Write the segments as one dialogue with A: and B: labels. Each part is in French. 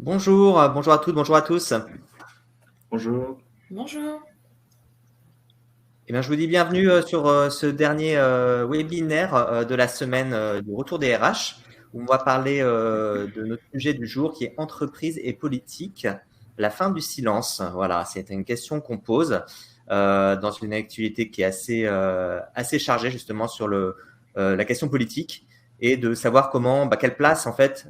A: Bonjour, bonjour à toutes, bonjour à tous.
B: Bonjour.
C: Bonjour.
A: Eh bien, je vous dis bienvenue sur ce dernier webinaire de la semaine du retour des RH, où on va parler de notre sujet du jour qui est entreprise et politique, la fin du silence. Voilà, c'est une question qu'on pose dans une actualité qui est assez chargée justement sur la question politique et de savoir quelle place en fait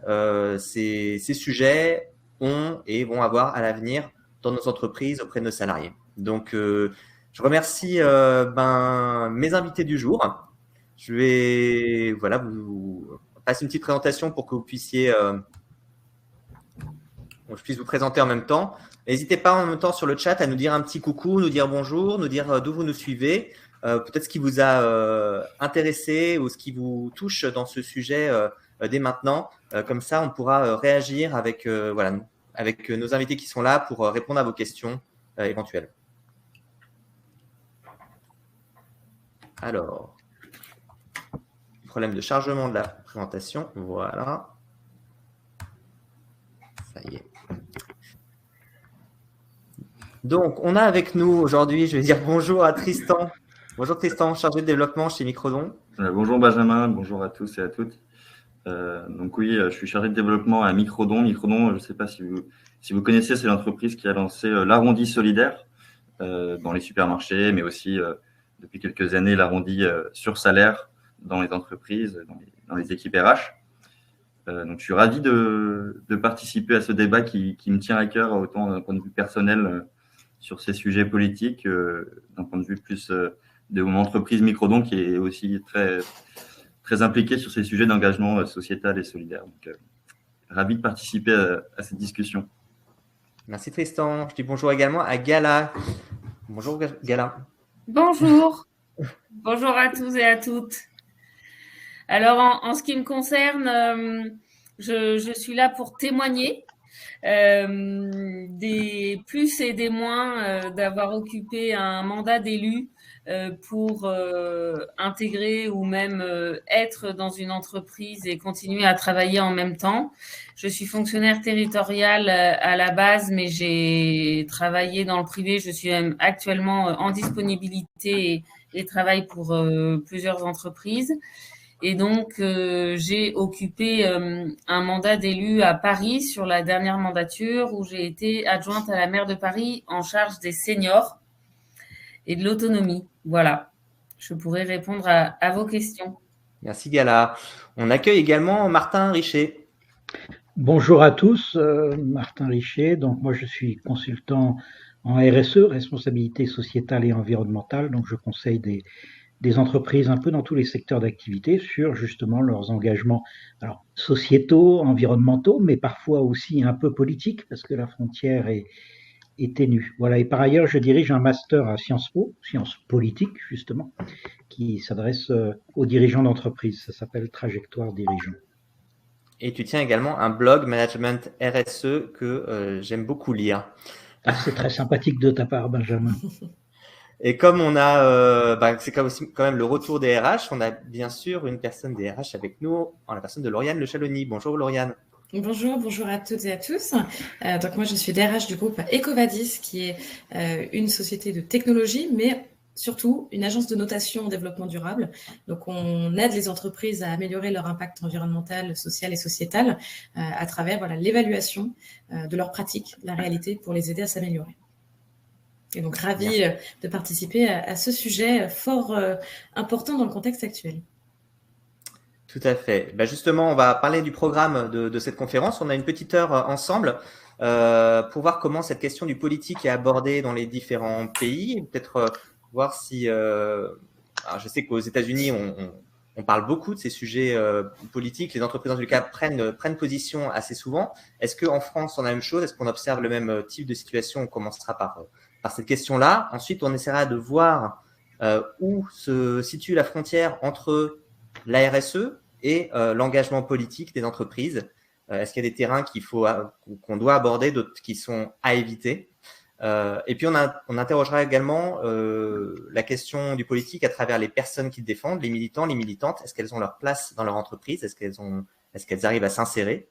A: ces sujets ont et vont avoir à l'avenir dans nos entreprises auprès de nos salariés. Donc, je remercie mes invités du jour. Je vais vous passer une petite présentation pour que vous puissiez, je puisse vous présenter en même temps. N'hésitez pas en même temps sur le chat à nous dire un petit coucou, nous dire bonjour, nous dire d'où vous nous suivez, peut-être ce qui vous a intéressé ou ce qui vous touche dans ce sujet dès maintenant. Comme ça, on pourra réagir avec nos invités qui sont là pour répondre à vos questions éventuelles. Alors, problème de chargement de la présentation. Voilà. Ça y est. Donc, on a avec nous aujourd'hui, je vais dire bonjour à Tristan. Bonjour Tristan, chargé de développement chez Microdon.
B: Bonjour Benjamin, bonjour à tous et à toutes. Donc oui, je suis chargé de développement à Microdon. Microdon, je ne sais pas si vous connaissez, c'est l'entreprise qui a lancé l'arrondi solidaire dans les supermarchés, mais aussi depuis quelques années l'arrondi sur salaire dans les entreprises, dans les équipes RH. Donc je suis ravi de participer à ce débat qui me tient à cœur, autant d'un point de vue personnel sur ces sujets politiques, d'un point de vue plus de mon entreprise Microdon qui est aussi très, très impliquée sur ces sujets d'engagement sociétal et solidaire. Donc, ravi de participer à cette discussion.
A: Merci Tristan. Je dis bonjour également à Gala. Bonjour Gala.
C: Bonjour. Bonjour à tous et à toutes. Alors, en ce qui me concerne, je suis là pour témoigner des plus et des moins d'avoir occupé un mandat d'élu pour intégrer ou même être dans une entreprise et continuer à travailler en même temps. Je suis fonctionnaire territorial à la base, mais j'ai travaillé dans le privé. Je suis même actuellement en disponibilité et travaille pour plusieurs entreprises. Et donc, j'ai occupé un mandat d'élu à Paris sur la dernière mandature où j'ai été adjointe à la maire de Paris en charge des seniors et de l'autonomie. Voilà, je pourrais répondre à vos questions.
A: Merci Gala. On accueille également Martin Richer.
D: Bonjour à tous, Martin Richer. Donc moi je suis consultant en RSE, responsabilité sociétale et environnementale. Donc je conseille des entreprises un peu dans tous les secteurs d'activité sur justement leurs engagements sociétaux, environnementaux, mais parfois aussi un peu politiques parce que la frontière est ténue. Voilà. Et par ailleurs, je dirige un master à Sciences Po, sciences politiques justement, qui s'adresse aux dirigeants d'entreprise. Ça s'appelle Trajectoire Dirigeant.
A: Et tu tiens également un blog Management RSE que j'aime beaucoup lire.
D: Ah, c'est très sympathique de ta part, Benjamin.
A: Et comme on a, c'est aussi quand même le retour des RH, on a bien sûr une personne des RH avec nous, en la personne de Lauriane Le Chalonny. Bonjour Lauriane.
E: Bonjour à toutes et à tous. Donc moi je suis DRH du groupe Ecovadis, qui est une société de technologie, mais surtout une agence de notation en développement durable. Donc on aide les entreprises à améliorer leur impact environnemental, social et sociétal à travers l'évaluation de leurs pratiques, la réalité, pour les aider à s'améliorer. Et donc ravi de participer à ce sujet fort important dans le contexte actuel.
A: Tout à fait. Justement, on va parler du programme de cette conférence. On a une petite heure ensemble pour voir comment cette question du politique est abordée dans les différents pays. Peut-être voir si... alors je sais qu'aux États-Unis, on parle beaucoup de ces sujets politiques. Les entreprises, dans le cas, prennent position assez souvent. Est-ce qu'en France, on a la même chose? Est-ce qu'on observe le même type de situation? On commencera par cette question-là. Ensuite, on essaiera de voir où se situe la frontière entre la RSE et l'engagement politique des entreprises. Est-ce qu'il y a des terrains qu'on doit aborder, d'autres qui sont à éviter? Et puis, on interrogera également la question du politique à travers les personnes qui le défendent, les militants, les militantes. Est-ce qu'elles ont leur place dans leur entreprise? Est-ce qu'elles arrivent à s'insérer?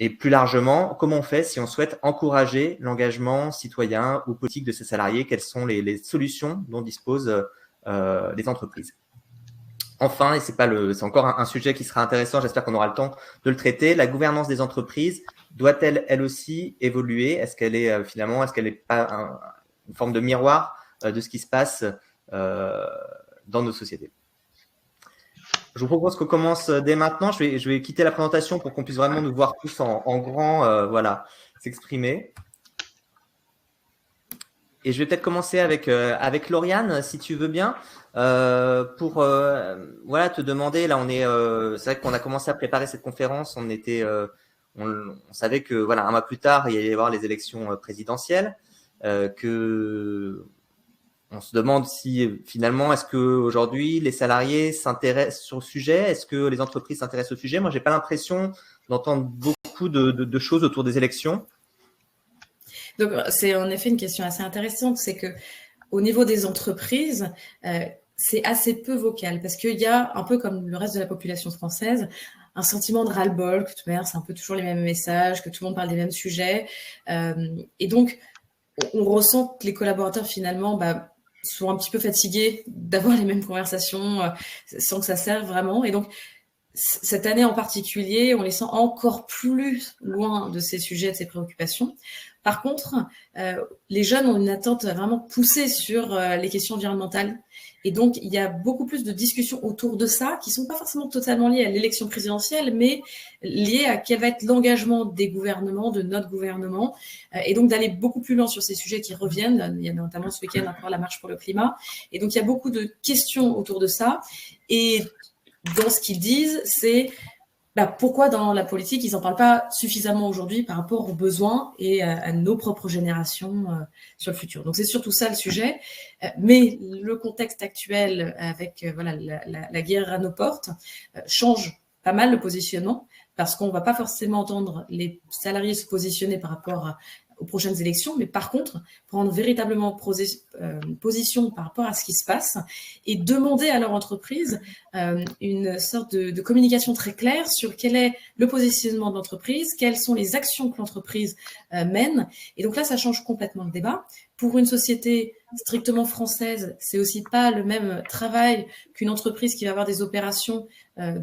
A: Et plus largement, comment on fait si on souhaite encourager l'engagement citoyen ou politique de ses salariés? Quelles sont les solutions dont disposent les entreprises? Enfin, et c'est encore un sujet qui sera intéressant, j'espère qu'on aura le temps de le traiter, la gouvernance des entreprises doit-elle, elle aussi, évoluer? Est-ce qu'elle est pas une forme de miroir de ce qui se passe dans nos sociétés? Je vous propose qu'on commence dès maintenant. Je vais quitter la présentation pour qu'on puisse vraiment nous voir tous en grand, voilà, s'exprimer. Et je vais peut-être commencer avec Lauriane, si tu veux bien, pour voilà, te demander. Là, c'est vrai qu'on a commencé à préparer cette conférence. On savait que voilà, un mois plus tard, il allait y avoir les élections présidentielles. On se demande si finalement, est-ce qu'aujourd'hui, les salariés s'intéressent sur le sujet? Est-ce que les entreprises s'intéressent au sujet? Moi, j'ai pas l'impression d'entendre beaucoup de choses autour des élections.
E: Donc, c'est en effet une question assez intéressante. C'est que au niveau des entreprises, c'est assez peu vocal parce qu'il y a, un peu comme le reste de la population française, un sentiment de ras-le-bol, que de toute manière, c'est un peu toujours les mêmes messages, que tout le monde parle des mêmes sujets. Et donc, on ressent que les collaborateurs, finalement, sont un petit peu fatigués d'avoir les mêmes conversations sans que ça serve vraiment. Et donc, cette année en particulier, on les sent encore plus loin de ces sujets, de ces préoccupations. Par contre, les jeunes ont une attente vraiment poussée sur les questions environnementales. Et donc, il y a beaucoup plus de discussions autour de ça qui ne sont pas forcément totalement liées à l'élection présidentielle, mais liées à quel va être l'engagement des gouvernements, de notre gouvernement. Et donc, d'aller beaucoup plus loin sur ces sujets qui reviennent. Il y a notamment ce week-end encore la marche pour le climat. Et donc, il y a beaucoup de questions autour de ça. Et dans ce qu'ils disent, c'est pourquoi dans la politique, ils n'en parlent pas suffisamment aujourd'hui par rapport aux besoins et à nos propres générations sur le futur. Donc, c'est surtout ça le sujet. Mais le contexte actuel avec la guerre à nos portes change pas mal le positionnement parce qu'on ne va pas forcément entendre les salariés se positionner par rapport aux prochaines élections, mais par contre, prendre véritablement position par rapport à ce qui se passe et demander à leur entreprise une sorte de communication très claire sur quel est le positionnement de l'entreprise, quelles sont les actions que l'entreprise mène. Et donc là, ça change complètement le débat. Pour une société strictement française, c'est aussi pas le même travail qu'une entreprise qui va avoir des opérations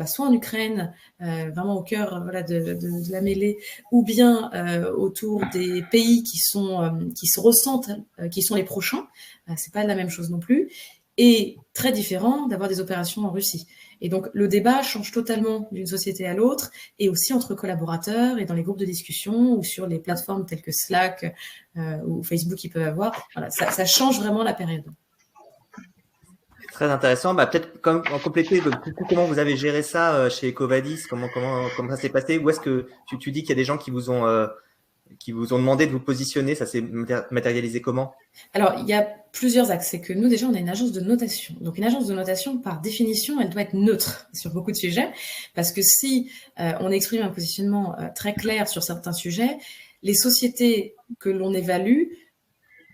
E: soit en Ukraine, vraiment au cœur de la mêlée, ou bien autour des pays qui se ressentent, qui sont les prochains. C'est pas la même chose non plus. Et très différent d'avoir des opérations en Russie. Et donc, le débat change totalement d'une société à l'autre, et aussi entre collaborateurs et dans les groupes de discussion ou sur les plateformes telles que Slack ou Facebook qu'ils peuvent avoir. Voilà, ça change vraiment la période.
A: Très intéressant. Peut-être en compléter, comment vous avez géré ça chez EcoVadis? Comment ça s'est passé? Où est-ce que tu dis qu'il y a des gens qui vous ont demandé de vous positionner? Ça s'est matérialisé comment? Alors, il y a plusieurs axes. C'est que nous, déjà, on a une agence de notation. Donc, une agence de notation, par définition, elle doit être neutre sur beaucoup de sujets. Parce que si on exprime un positionnement très clair sur certains sujets, les sociétés que l'on évalue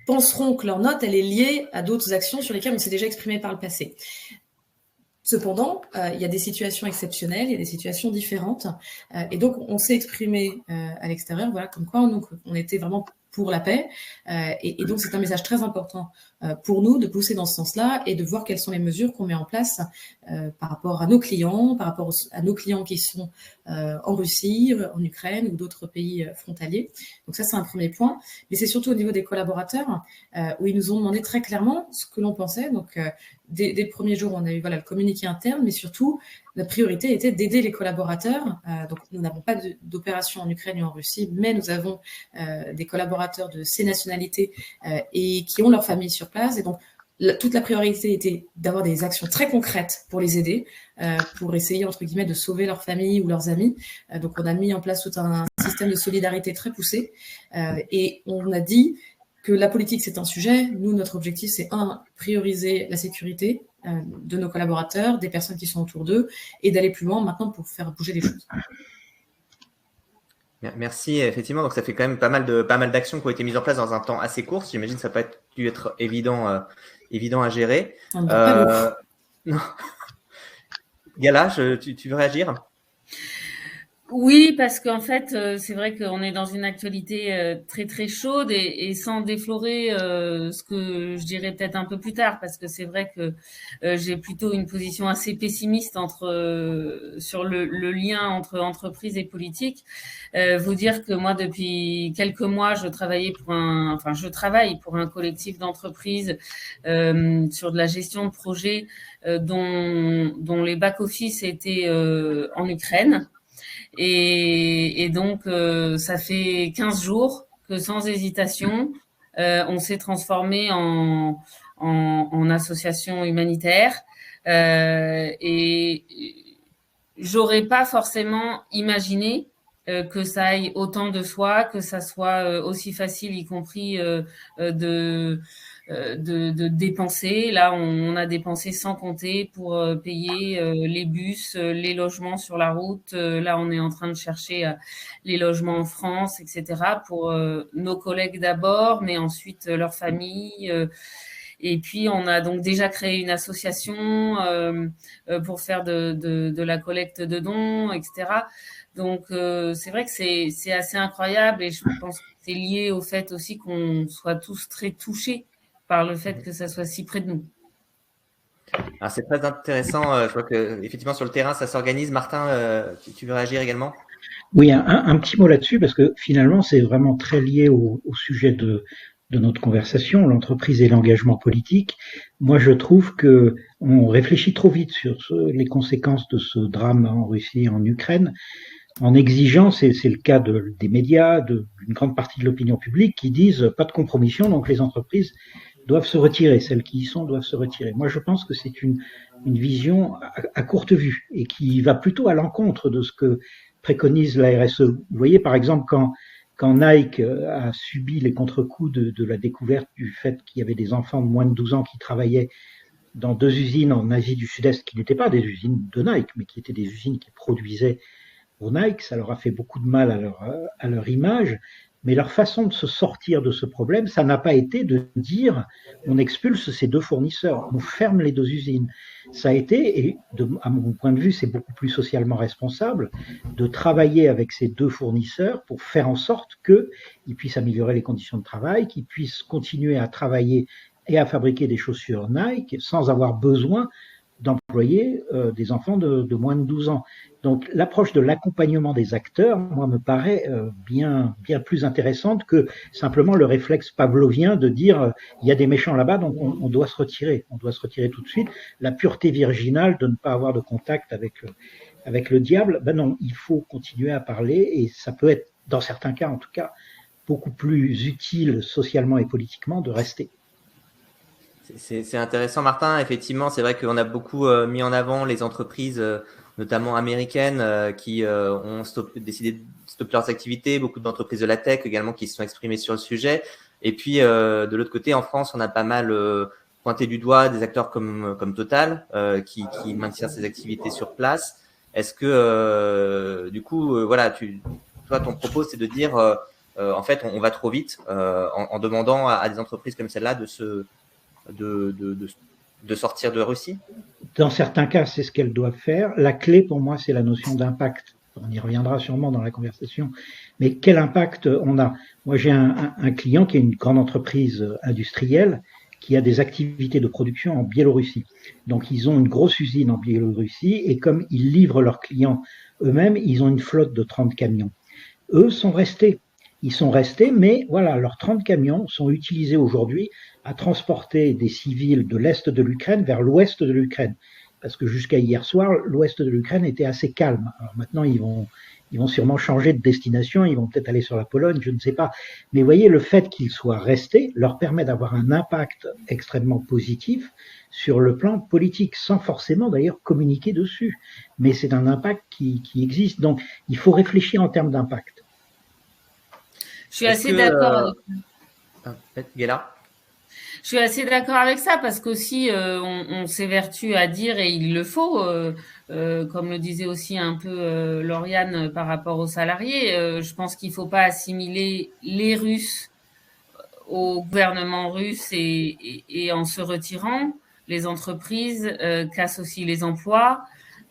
A: penseront que leur note, elle est liée à d'autres actions sur lesquelles on s'est déjà exprimé par le passé. Cependant, il y a des situations exceptionnelles, il y a des situations différentes. Et donc, on s'est exprimé à l'extérieur, comme quoi on était vraiment pour la paix. Et donc, c'est un message très important pour nous de pousser dans ce sens-là et de voir quelles sont les mesures qu'on met en place par rapport à nos clients, par rapport à nos clients qui sont en Russie, en Ukraine ou d'autres pays frontaliers. Donc ça, c'est un premier point. Mais c'est surtout au niveau des collaborateurs où ils nous ont demandé très clairement ce que l'on pensait. Donc, dès le premier jour, on a eu le communiqué interne, mais surtout, notre priorité était d'aider les collaborateurs. Donc, nous n'avons pas d'opération en Ukraine et en Russie, mais nous avons des collaborateurs de ces nationalités et qui ont leur famille sur place. Et donc, toute la priorité était d'avoir des actions très concrètes pour les aider, pour essayer, entre guillemets, de sauver leur famille ou leurs amis. Donc, on a mis en place tout un système de solidarité très poussé. Et on a dit que la politique, c'est un sujet. Nous, notre objectif, c'est prioriser la sécurité de nos collaborateurs, des personnes qui sont autour d'eux, et d'aller plus loin maintenant pour faire bouger les choses. Merci, effectivement. Donc, ça fait quand même pas mal d'actions qui ont été mises en place dans un temps assez court. J'imagine que ça n'a pas dû être évident à gérer.
E: Non.
A: Gala, tu veux réagir?
C: Oui, parce qu'en fait, c'est vrai qu'on est dans une actualité très très chaude et sans déflorer ce que je dirais peut-être un peu plus tard, parce que c'est vrai que j'ai plutôt une position assez pessimiste sur le lien entre entreprise et politique. Vous dire que moi, depuis quelques mois, je travaille pour un collectif d'entreprises sur de la gestion de projets dont les back-office étaient en Ukraine. Et donc, ça fait 15 jours que sans hésitation, on s'est transformé en association humanitaire. Et j'aurais pas forcément imaginé que ça aille autant de soi, que ça soit aussi facile, y compris de dépenser. Là, on a dépensé sans compter pour payer les bus, les logements sur la route. Là, on est en train de chercher les logements en France, etc. pour nos collègues d'abord, mais ensuite leurs familles. Et puis, on a donc déjà créé une association pour faire de la collecte de dons, etc. Donc, c'est vrai que c'est assez incroyable et je pense que c'est lié au fait aussi qu'on soit tous très touchés par le fait que ça soit si près de nous.
A: Alors, c'est très intéressant. Je vois que effectivement sur le terrain, ça s'organise. Martin, tu veux réagir également?
D: Oui, un petit mot là-dessus, parce que finalement, c'est vraiment très lié au sujet de notre conversation, l'entreprise et l'engagement politique. Moi, je trouve que on réfléchit trop vite sur les conséquences de ce drame en Russie et en Ukraine, en exigeant, c'est le cas des médias, d'une grande partie de l'opinion publique, qui disent pas de compromission, donc les entreprises doivent se retirer, celles qui y sont doivent se retirer. Moi, je pense que c'est une vision à courte vue et qui va plutôt à l'encontre de ce que préconise la RSE. Vous voyez, par exemple, quand Nike a subi les contre-coups de la découverte du fait qu'il y avait des enfants de moins de 12 ans qui travaillaient dans 2 usines en Asie du Sud-Est, qui n'étaient pas des usines de Nike, mais qui étaient des usines qui produisaient pour Nike, ça leur a fait beaucoup de mal à leur image, mais leur façon de se sortir de ce problème, ça n'a pas été de dire on expulse ces 2 fournisseurs, on ferme les 2 usines. Ça a été, et à mon point de vue, c'est beaucoup plus socialement responsable, de travailler avec ces 2 fournisseurs pour faire en sorte qu'ils puissent améliorer les conditions de travail, qu'ils puissent continuer à travailler et à fabriquer des chaussures Nike sans avoir besoin d'employer des enfants de moins de 12 ans. Donc l'approche de l'accompagnement des acteurs, moi, me paraît bien plus intéressante que simplement le réflexe pavlovien de dire il y a des méchants là-bas, donc on doit se retirer. On doit se retirer tout de suite. La pureté virginale de ne pas avoir de contact avec le diable, ben non, il faut continuer à parler et ça peut être, dans certains cas en tout cas, beaucoup plus utile socialement et politiquement de rester.
A: C'est intéressant, Martin. Effectivement, c'est vrai qu'on a beaucoup mis en avant les entreprises, notamment américaines, qui ont décidé de stopper leurs activités. Beaucoup d'entreprises de la tech également qui se sont exprimées sur le sujet. Et puis, de l'autre côté, en France, on a pas mal pointé du doigt des acteurs comme Total, qui maintient ses activités sur place. Est-ce que, du coup, voilà, toi, ton propos, c'est de dire, en fait, on va trop vite en demandant à des entreprises comme celle-là de sortir de Russie?
D: Dans certains cas, c'est ce qu'elles doivent faire. La clé pour moi, c'est la notion d'impact. On y reviendra sûrement dans la conversation. Mais quel impact on a? Moi, j'ai un client qui est une grande entreprise industrielle qui a des activités de production en Biélorussie. Donc, ils ont une grosse usine en Biélorussie et comme ils livrent leurs clients eux-mêmes, ils ont une flotte de 30 camions. Eux sont restés. Ils sont restés, mais voilà, leurs 30 camions sont utilisés aujourd'hui à transporter des civils de l'Est de l'Ukraine vers l'Ouest de l'Ukraine. Parce que jusqu'à hier soir, l'Ouest de l'Ukraine était assez calme. Alors maintenant, ils vont sûrement changer de destination, ils vont peut-être aller sur la Pologne, je ne sais pas. Mais vous voyez, le fait qu'ils soient restés leur permet d'avoir un impact extrêmement positif sur le plan politique, sans forcément d'ailleurs communiquer dessus. Mais c'est un impact qui existe. Donc, il faut réfléchir en termes d'impact.
C: Je suis assez d'accord avec
A: Ghela.
C: Je suis assez d'accord avec ça parce qu'aussi on s'évertue à dire et il le faut, comme le disait aussi un peu Lauriane par rapport aux salariés. Je pense qu'il ne faut pas assimiler les Russes au gouvernement russe et en se retirant, les entreprises cassent aussi les emplois.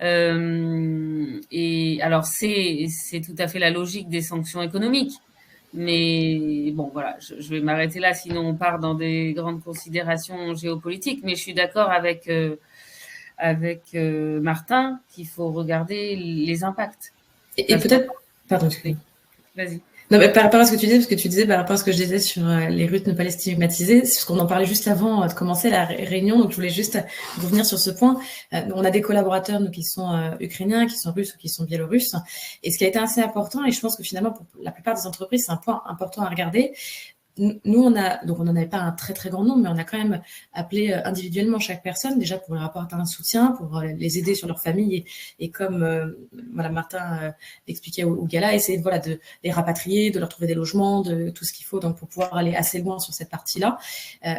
C: Et alors c'est tout à fait la logique des sanctions économiques. Mais bon, voilà, je vais m'arrêter là, sinon on part dans des grandes considérations géopolitiques. Mais je suis d'accord avec Martin qu'il faut regarder les impacts.
E: Et peut-être, pardon, excusez-moi.
C: Vas-y.
E: Non, mais par rapport à ce que tu disais, parce que tu disais par rapport à ce que je disais sur les Russes ne pas les stigmatiser, c'est ce qu'on en parlait juste avant de commencer la réunion, donc je voulais juste revenir sur ce point. On a des collaborateurs, nous, qui sont ukrainiens, qui sont russes ou qui sont biélorusses, et ce qui a été assez important, et je pense que finalement, pour la plupart des entreprises, c'est un point important à regarder. Nous, on n'en avait pas un très très grand nombre, mais on a quand même appelé individuellement chaque personne, déjà pour leur apporter un soutien, pour les aider sur leur famille, et comme Martin l'expliquait au gala, essayer de les rapatrier, de leur trouver des logements, de tout ce qu'il faut, donc pour pouvoir aller assez loin sur cette partie-là,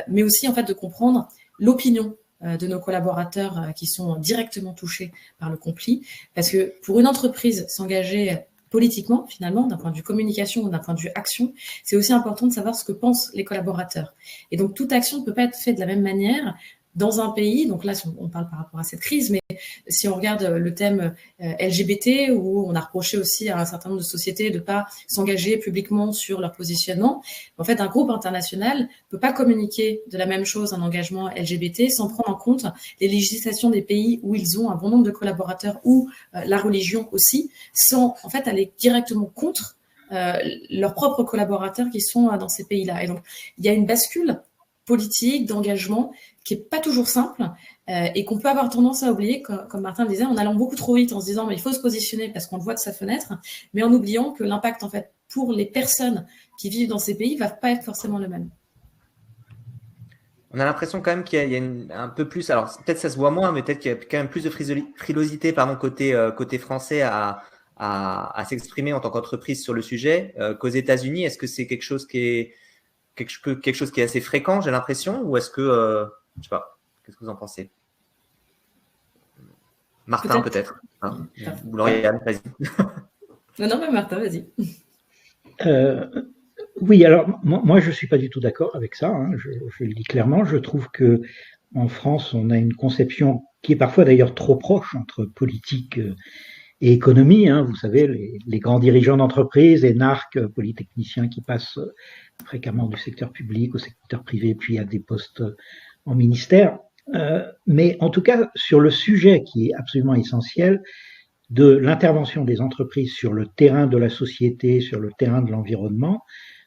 E: mais aussi en fait de comprendre l'opinion de nos collaborateurs qui sont directement touchés par le conflit, parce que pour une entreprise s'engager politiquement, finalement, d'un point de vue communication ou d'un point de vue action, c'est aussi important de savoir ce que pensent les collaborateurs. Et donc, toute action ne peut pas être faite de la même manière dans un pays. Donc là, on parle par rapport à cette crise, mais si on regarde le thème LGBT, où on a reproché aussi à un certain nombre de sociétés de ne pas s'engager publiquement sur leur positionnement, en fait, un groupe international ne peut pas communiquer de la même chose, un engagement LGBT, sans prendre en compte les législations des pays où ils ont un bon nombre de collaborateurs, ou la religion aussi, sans en fait aller directement contre leurs propres collaborateurs qui sont dans ces pays-là. Et donc, il y a une bascule politique, d'engagement, qui n'est pas toujours simple et qu'on peut avoir tendance à oublier, comme Martin le disait, en allant beaucoup trop vite, en se disant mais il faut se positionner parce qu'on le voit de sa fenêtre, mais en oubliant que l'impact en fait pour les personnes qui vivent dans ces pays ne va pas être forcément le même.
A: On a l'impression quand même qu'il y a un peu plus, alors peut-être ça se voit moins, mais peut-être qu'il y a quand même plus de frilosité côté français à s'exprimer en tant qu'entreprise sur le sujet qu'aux États-Unis. Est-ce que c'est quelque chose qui est assez fréquent, j'ai l'impression, ou est-ce que, je sais pas, qu'est-ce que vous en pensez? Martin, peut-être. Hein, ou Lauriane, vas-y.
E: Non, mais Martin, vas-y.
D: Oui, alors moi je suis pas du tout d'accord avec ça. Hein, je le dis clairement. Je trouve que en France, on a une conception qui est parfois d'ailleurs trop proche entre politique et économie. Hein, vous savez, les grands dirigeants d'entreprise, énarques, polytechniciens qui passent fréquemment du secteur public au secteur privé, puis à des postes en ministère. Mais en tout cas, sur le sujet qui est absolument essentiel de l'intervention des entreprises sur le terrain de la société, sur le terrain de l'environnement,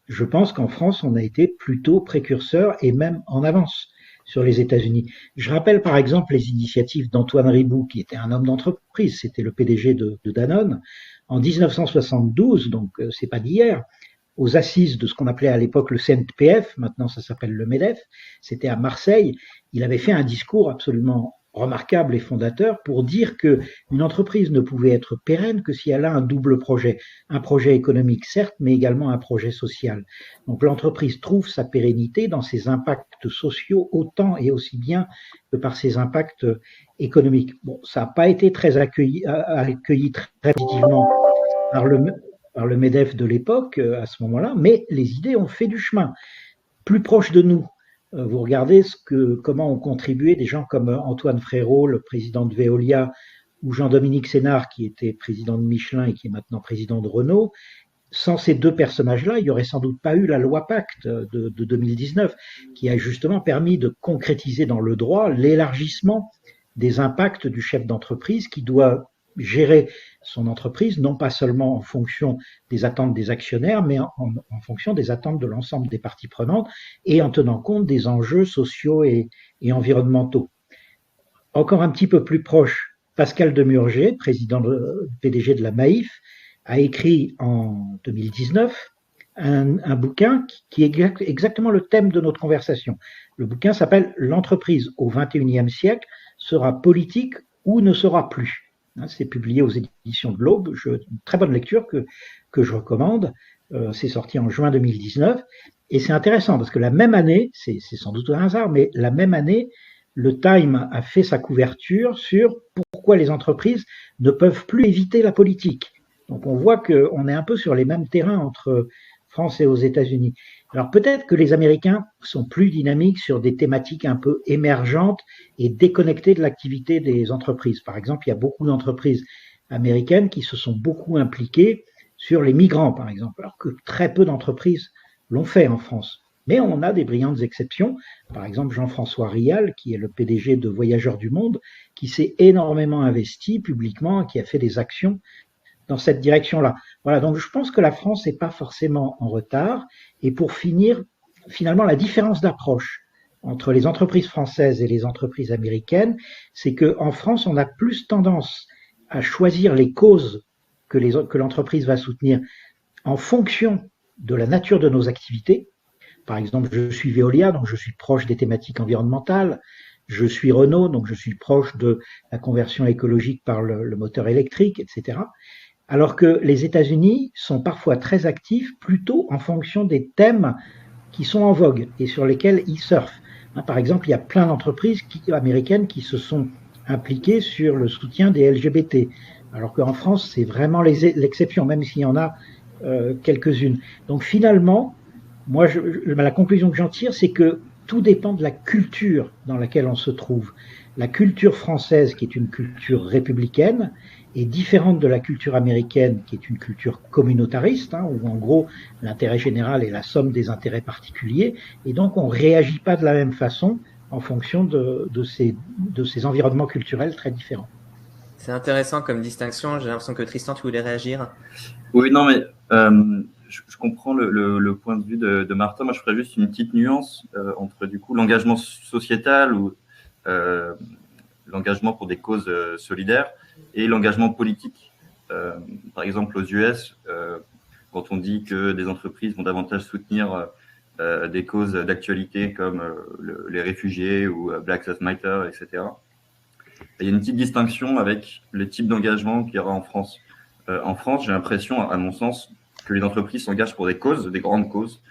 D: je pense qu'en France, on a été plutôt précurseur et même en avance sur les États-Unis. Je rappelle par exemple les initiatives d'Antoine Riboud, qui était un homme d'entreprise, c'était le PDG de Danone, en 1972, donc c'est pas d'hier, aux assises de ce qu'on appelait à l'époque le CNPF, maintenant ça s'appelle le MEDEF, c'était à Marseille. Il avait fait un discours absolument remarquable et fondateur pour dire que une entreprise ne pouvait être pérenne que si elle a un double projet, un projet économique certes, mais également un projet social. Donc l'entreprise trouve sa pérennité dans ses impacts sociaux autant et aussi bien que par ses impacts économiques. Bon, ça n'a pas été très accueilli très positivement par le MEDEF de l'époque à ce moment-là, mais les idées ont fait du chemin. Plus proche de nous, vous regardez comment ont contribué des gens comme Antoine Frérot, le président de Veolia, ou Jean-Dominique Sénard, qui était président de Michelin et qui est maintenant président de Renault. Sans ces deux personnages-là, il n'y aurait sans doute pas eu la loi Pacte de 2019, qui a justement permis de concrétiser dans le droit l'élargissement des impacts du chef d'entreprise qui doit gérer son entreprise, non pas seulement en fonction des attentes des actionnaires, mais en fonction des attentes de l'ensemble des parties prenantes et en tenant compte des enjeux sociaux et environnementaux. Encore un petit peu plus proche, Pascal Demurger, président PDG de la Maïf, a écrit en 2019 un bouquin qui est exactement le thème de notre conversation. Le bouquin s'appelle « L'entreprise au XXIe siècle sera politique ou ne sera plus ». C'est publié aux éditions de l'Aube, une très bonne lecture que je recommande. C'est sorti en juin 2019 et c'est intéressant parce que la même année, c'est sans doute un hasard, mais la même année, le Time a fait sa couverture sur pourquoi les entreprises ne peuvent plus éviter la politique. Donc on voit qu'on est un peu sur les mêmes terrains entre France et aux États-Unis. Alors peut-être que les Américains sont plus dynamiques sur des thématiques un peu émergentes et déconnectées de l'activité des entreprises. Par exemple, il y a beaucoup d'entreprises américaines qui se sont beaucoup impliquées sur les migrants, par exemple, alors que très peu d'entreprises l'ont fait en France. Mais on a des brillantes exceptions. Par exemple, Jean-François Rial, qui est le PDG de Voyageurs du Monde, qui s'est énormément investi publiquement, qui a fait des actions dans cette direction-là. Voilà, donc je pense que la France n'est pas forcément en retard. Et pour finir, finalement, la différence d'approche entre les entreprises françaises et les entreprises américaines, c'est qu'en France, on a plus tendance à choisir les causes que l'entreprise va soutenir en fonction de la nature de nos activités. Par exemple, je suis Veolia, donc je suis proche des thématiques environnementales. Je suis Renault, donc je suis proche de la conversion écologique par le moteur électrique, etc. Alors que les États-Unis sont parfois très actifs plutôt en fonction des thèmes qui sont en vogue et sur lesquels ils surfent. Par exemple, il y a plein d'entreprises américaines qui se sont impliquées sur le soutien des LGBT, alors qu'en France, c'est vraiment l'exception, même s'il y en a quelques-unes. Donc finalement, moi, la conclusion que j'en tire, c'est que tout dépend de la culture dans laquelle on se trouve. La culture française, qui est une culture républicaine, est différente de la culture américaine, qui est une culture communautariste, où en gros l'intérêt général est la somme des intérêts particuliers, et donc on ne réagit pas de la même façon en fonction de ces environnements culturels très différents.
A: C'est intéressant comme distinction. J'ai l'impression que Tristan, tu voulais réagir.
B: Oui, non, mais je comprends le point de vue de Martin. Moi, je ferais juste une petite nuance entre du coup l'engagement sociétal ou l'engagement pour des causes solidaires et l'engagement politique. Par exemple, aux US, quand on dit que des entreprises vont davantage soutenir des causes d'actualité comme les réfugiés ou Black Lives Matter, etc., il y a une petite distinction avec les types d'engagement qu'il y aura en France. En France, j'ai l'impression, à mon sens, que les entreprises s'engagent pour des causes, des grandes causes,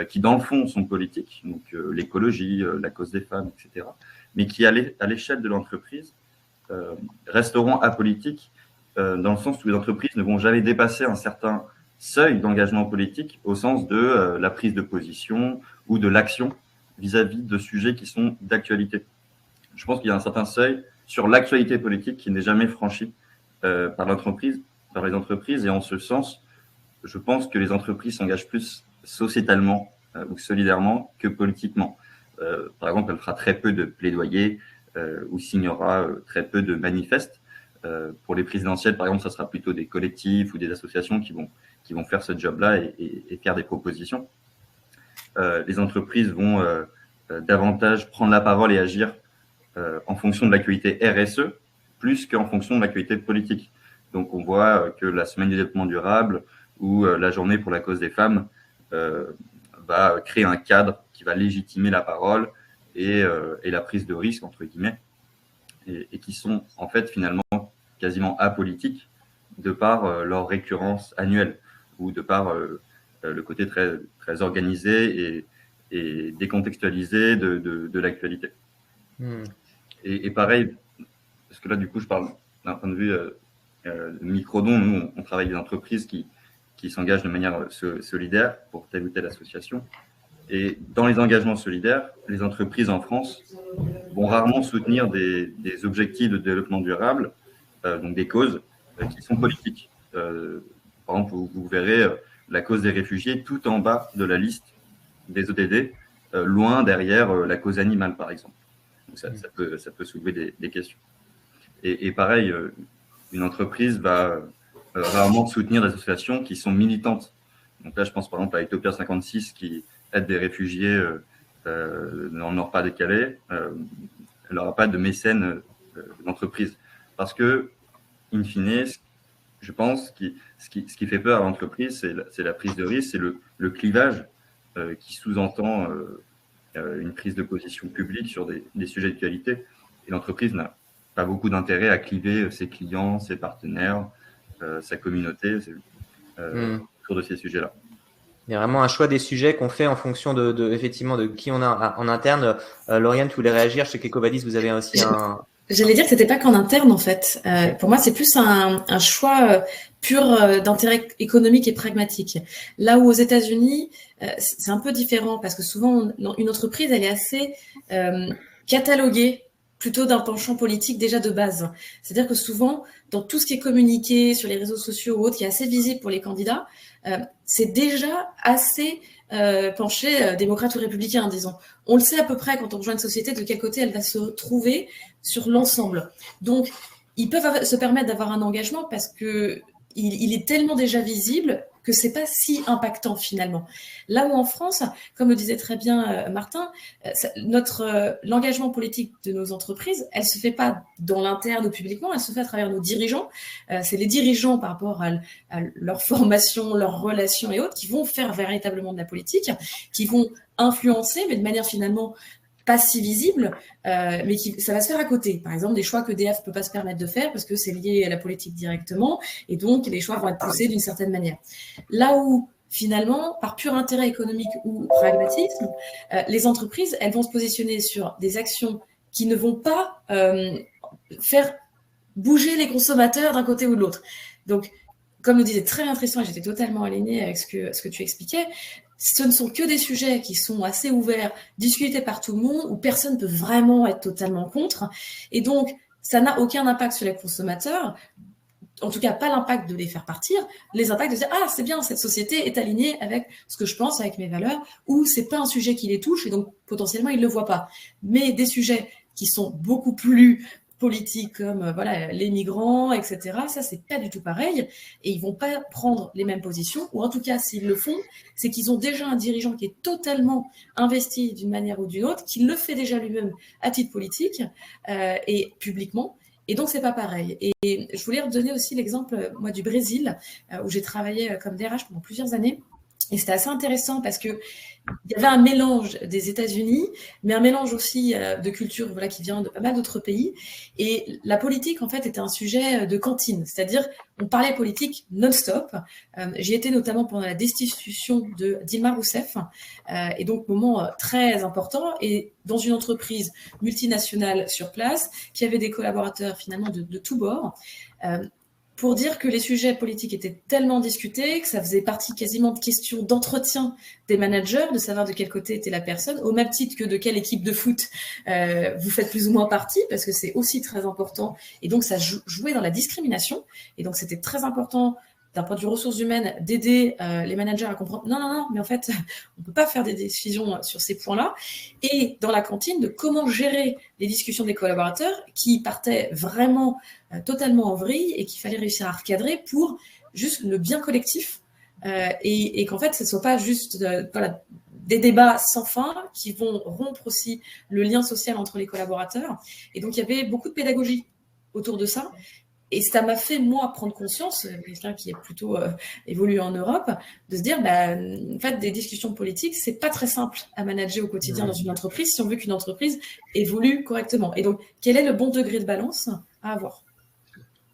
B: qui dans le fond sont politiques, donc l'écologie, la cause des femmes, etc., mais qui à l'échelle de l'entreprise resteront apolitiques, dans le sens où les entreprises ne vont jamais dépasser un certain seuil d'engagement politique au sens de la prise de position ou de l'action vis-à-vis de sujets qui sont d'actualité. Je pense qu'il y a un certain seuil sur l'actualité politique qui n'est jamais franchi par les entreprises, et en ce sens, je pense que les entreprises s'engagent plus sociétalement ou solidairement que politiquement. Par exemple, elle fera très peu de plaidoyers ou signera très peu de manifestes. Pour les présidentielles, par exemple, ça sera plutôt des collectifs ou des associations qui vont faire ce job-là et faire des propositions. Les entreprises vont davantage prendre la parole et agir en fonction de l'actualité RSE plus qu'en fonction de l'actualité politique. Donc, on voit que la semaine du développement durable ou la journée pour la cause des femmes va créer un cadre qui va légitimer la parole et la prise de risque, entre guillemets, et qui sont en fait finalement quasiment apolitiques de par leur récurrence annuelle ou de par le côté très, très organisé et décontextualisé de l'actualité. Et pareil, parce que là, du coup, je parle d'un point de vue Microdon. Nous, on travaille avec des entreprises qui s'engagent de manière solidaire pour telle ou telle association. Et dans les engagements solidaires, les entreprises en France vont rarement soutenir des objectifs de développement durable, donc des causes qui sont politiques. Par exemple, vous verrez la cause des réfugiés tout en bas de la liste des ODD, loin derrière la cause animale, par exemple. Donc ça peut soulever des questions. Et pareil, une entreprise va rarement soutenir des associations qui sont militantes. Donc là, je pense par exemple à Utopia 56 qui aide des réfugiés dans le Nord-Pas-de-Calais. Elle n'aura pas de mécène d'entreprise. Parce que, in fine, je pense que ce qui fait peur à l'entreprise, c'est la prise de risque, c'est le clivage qui sous-entend une prise de position publique sur des sujets d'actualité. Et l'entreprise n'a pas beaucoup d'intérêt à cliver ses clients, ses partenaires, sa communauté autour de ces sujets-là.
A: Il y a vraiment un choix des sujets qu'on fait en fonction effectivement de qui on a en interne. Lauriane, tu voulais réagir? Je sais qu'Ecovadis, vous avez aussi un...
E: J'allais dire que c'était pas qu'en interne, en fait. Pour moi, c'est plus un choix pur d'intérêt économique et pragmatique. Là où aux États-Unis, c'est un peu différent parce que souvent, une entreprise, elle est assez cataloguée plutôt d'un penchant politique déjà de base. C'est-à-dire que souvent, dans tout ce qui est communiqué sur les réseaux sociaux ou autres, qui est assez visible pour les candidats, c'est déjà assez penché démocrate ou républicain, disons. On le sait à peu près quand on rejoint une société de quel côté elle va se trouver sur l'ensemble. Donc, ils peuvent se permettre d'avoir un engagement parce que il est tellement déjà visible que c'est pas si impactant finalement. Là où en France, comme le disait très bien Martin, l'engagement politique de nos entreprises, elle se fait pas dans l'interne ou publiquement, elle se fait à travers nos dirigeants. C'est les dirigeants par rapport à leur formation, leurs relations et autres qui vont faire véritablement de la politique, qui vont influencer, mais de manière finalement pas si visible, mais ça va se faire à côté. Par exemple, des choix que EDF ne peut pas se permettre de faire parce que c'est lié à la politique directement, et donc les choix vont être poussés d'une certaine manière. Là où, finalement, par pur intérêt économique ou pragmatisme, les entreprises, elles vont se positionner sur des actions qui ne vont pas faire bouger les consommateurs d'un côté ou de l'autre. Donc, comme le disait très bien Tristan, et j'étais totalement alignée avec ce que tu expliquais, ce ne sont que des sujets qui sont assez ouverts, discutés par tout le monde, où personne ne peut vraiment être totalement contre. Et donc, ça n'a aucun impact sur les consommateurs, en tout cas pas l'impact de les faire partir, les impacts de dire « Ah, c'est bien, cette société est alignée avec ce que je pense, avec mes valeurs », ou c'est pas un sujet qui les touche, et donc potentiellement, ils ne le voient pas. Mais des sujets qui sont beaucoup plus politiques comme voilà, les migrants, etc. Ça, c'est pas du tout pareil. Et ils vont pas prendre les mêmes positions. Ou en tout cas, s'ils le font, c'est qu'ils ont déjà un dirigeant qui est totalement investi d'une manière ou d'une autre, qui le fait déjà lui-même à titre politique et publiquement. Et donc, c'est pas pareil. Et je voulais redonner aussi l'exemple, moi, du Brésil, où j'ai travaillé comme DRH pendant plusieurs années. Et c'était assez intéressant parce que il y avait un mélange des États-Unis, mais un mélange aussi de culture voilà, qui vient de pas mal d'autres pays. Et la politique, en fait, était un sujet de cantine, c'est-à-dire on parlait politique non-stop. J'y étais notamment pendant la destitution de Dilma Rousseff, et donc moment très important, et dans une entreprise multinationale sur place, qui avait des collaborateurs finalement de tous bords. Pour dire que les sujets politiques étaient tellement discutés que ça faisait partie quasiment de questions d'entretien des managers, de savoir de quel côté était la personne, au même titre que de quelle équipe de foot vous faites plus ou moins partie, parce que c'est aussi très important. Et donc, ça jouait dans la discrimination. Et donc, c'était très important d'un point de vue ressources humaines, d'aider les managers à comprendre non, mais en fait, on ne peut pas faire des décisions sur ces points-là. Et dans la cantine, de comment gérer les discussions des collaborateurs qui partaient vraiment totalement en vrille et qu'il fallait réussir à recadrer pour juste le bien collectif et qu'en fait, ce ne soit pas juste voilà, des débats sans fin qui vont rompre aussi le lien social entre les collaborateurs. Et donc, il y avait beaucoup de pédagogie autour de ça. Et ça m'a fait, moi, prendre conscience, quelqu'un qui est plutôt évolué en Europe, de se dire, en fait, des discussions politiques, c'est pas très simple à manager au quotidien dans une entreprise si on veut qu'une entreprise évolue correctement. Et donc, quel est le bon degré de balance à avoir ?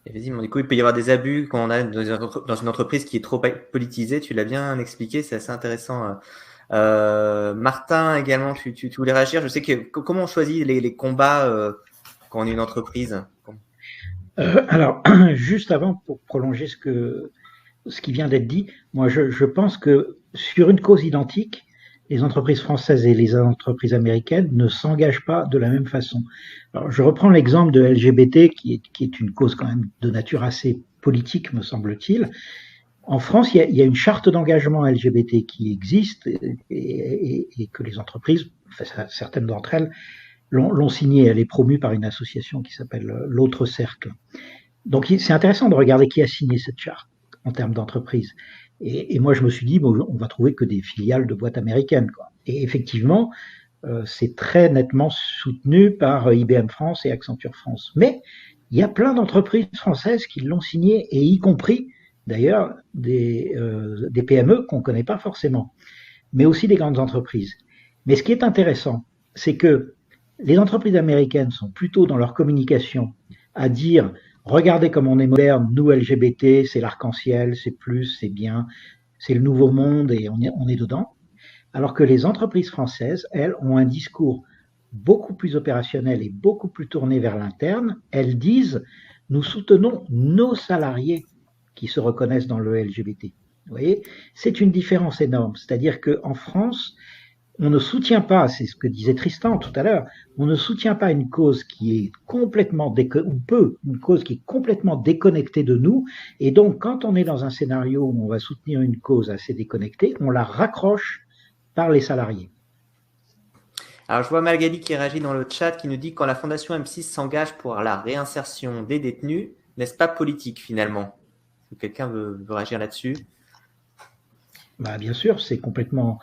A: Effectivement, du coup, il peut y avoir des abus quand on a dans une entreprise qui est trop politisée. Tu l'as bien expliqué, c'est assez intéressant. Martin, également, tu voulais réagir. Je sais que comment on choisit les combats quand on est une entreprise ?
D: Alors, juste avant, pour prolonger ce qui vient d'être dit, moi je pense que sur une cause identique, les entreprises françaises et les entreprises américaines ne s'engagent pas de la même façon. Alors, je reprends l'exemple de LGBT, qui est une cause quand même de nature assez politique, me semble-t-il. En France, il y a une charte d'engagement LGBT qui existe et que les entreprises, enfin, certaines d'entre elles, l'ont signée. Elle est promue par une association qui s'appelle l'Autre Cercle. Donc, c'est intéressant de regarder qui a signé cette charte en termes d'entreprise. Et moi, je me suis dit, bon, on va trouver que des filiales de boîtes américaines, quoi. Et effectivement, c'est très nettement soutenu par IBM France et Accenture France. Mais il y a plein d'entreprises françaises qui l'ont signé, et y compris, d'ailleurs, des PME qu'on ne connaît pas forcément, mais aussi des grandes entreprises. Mais ce qui est intéressant, c'est que les entreprises américaines sont plutôt dans leur communication à dire « Regardez comme on est moderne, nous LGBT, c'est l'arc-en-ciel, c'est plus, c'est bien, c'est le nouveau monde et on est dedans ». Alors que les entreprises françaises, elles, ont un discours beaucoup plus opérationnel et beaucoup plus tourné vers l'interne. Elles disent « Nous soutenons nos salariés qui se reconnaissent dans le LGBT ». Vous voyez, c'est une différence énorme. C'est-à-dire qu'en France, on ne soutient pas, c'est ce que disait Tristan tout à l'heure, on ne soutient pas une cause qui est complètement une cause qui est complètement déconnectée de nous. Et donc, quand on est dans un scénario où on va soutenir une cause assez déconnectée, on la raccroche par les salariés.
A: Alors, je vois Magali qui réagit dans le chat, qui nous dit quand la Fondation M6 s'engage pour la réinsertion des détenus, n'est-ce pas politique finalement? Quelqu'un veut réagir là-dessus?
D: Bah, bien sûr, c'est complètement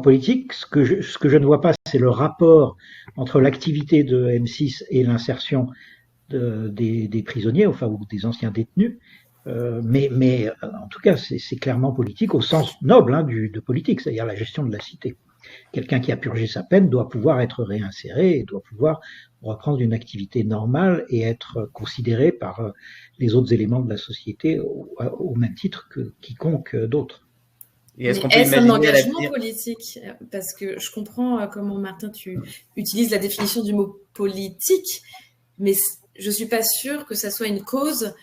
D: politique. Ce que je ne vois pas, c'est le rapport entre l'activité de M6 et l'insertion des prisonniers, enfin, ou des anciens détenus. Mais en tout cas, c'est clairement politique au sens noble de politique, c'est-à-dire la gestion de la cité. Quelqu'un qui a purgé sa peine doit pouvoir être réinséré et doit pouvoir reprendre une activité normale et être considéré par les autres éléments de la société au même titre que quiconque d'autre.
E: Est-ce un engagement politique? Parce que je comprends comment, Martin, tu utilises la définition du mot politique, mais je ne suis pas sûre que ça soit une cause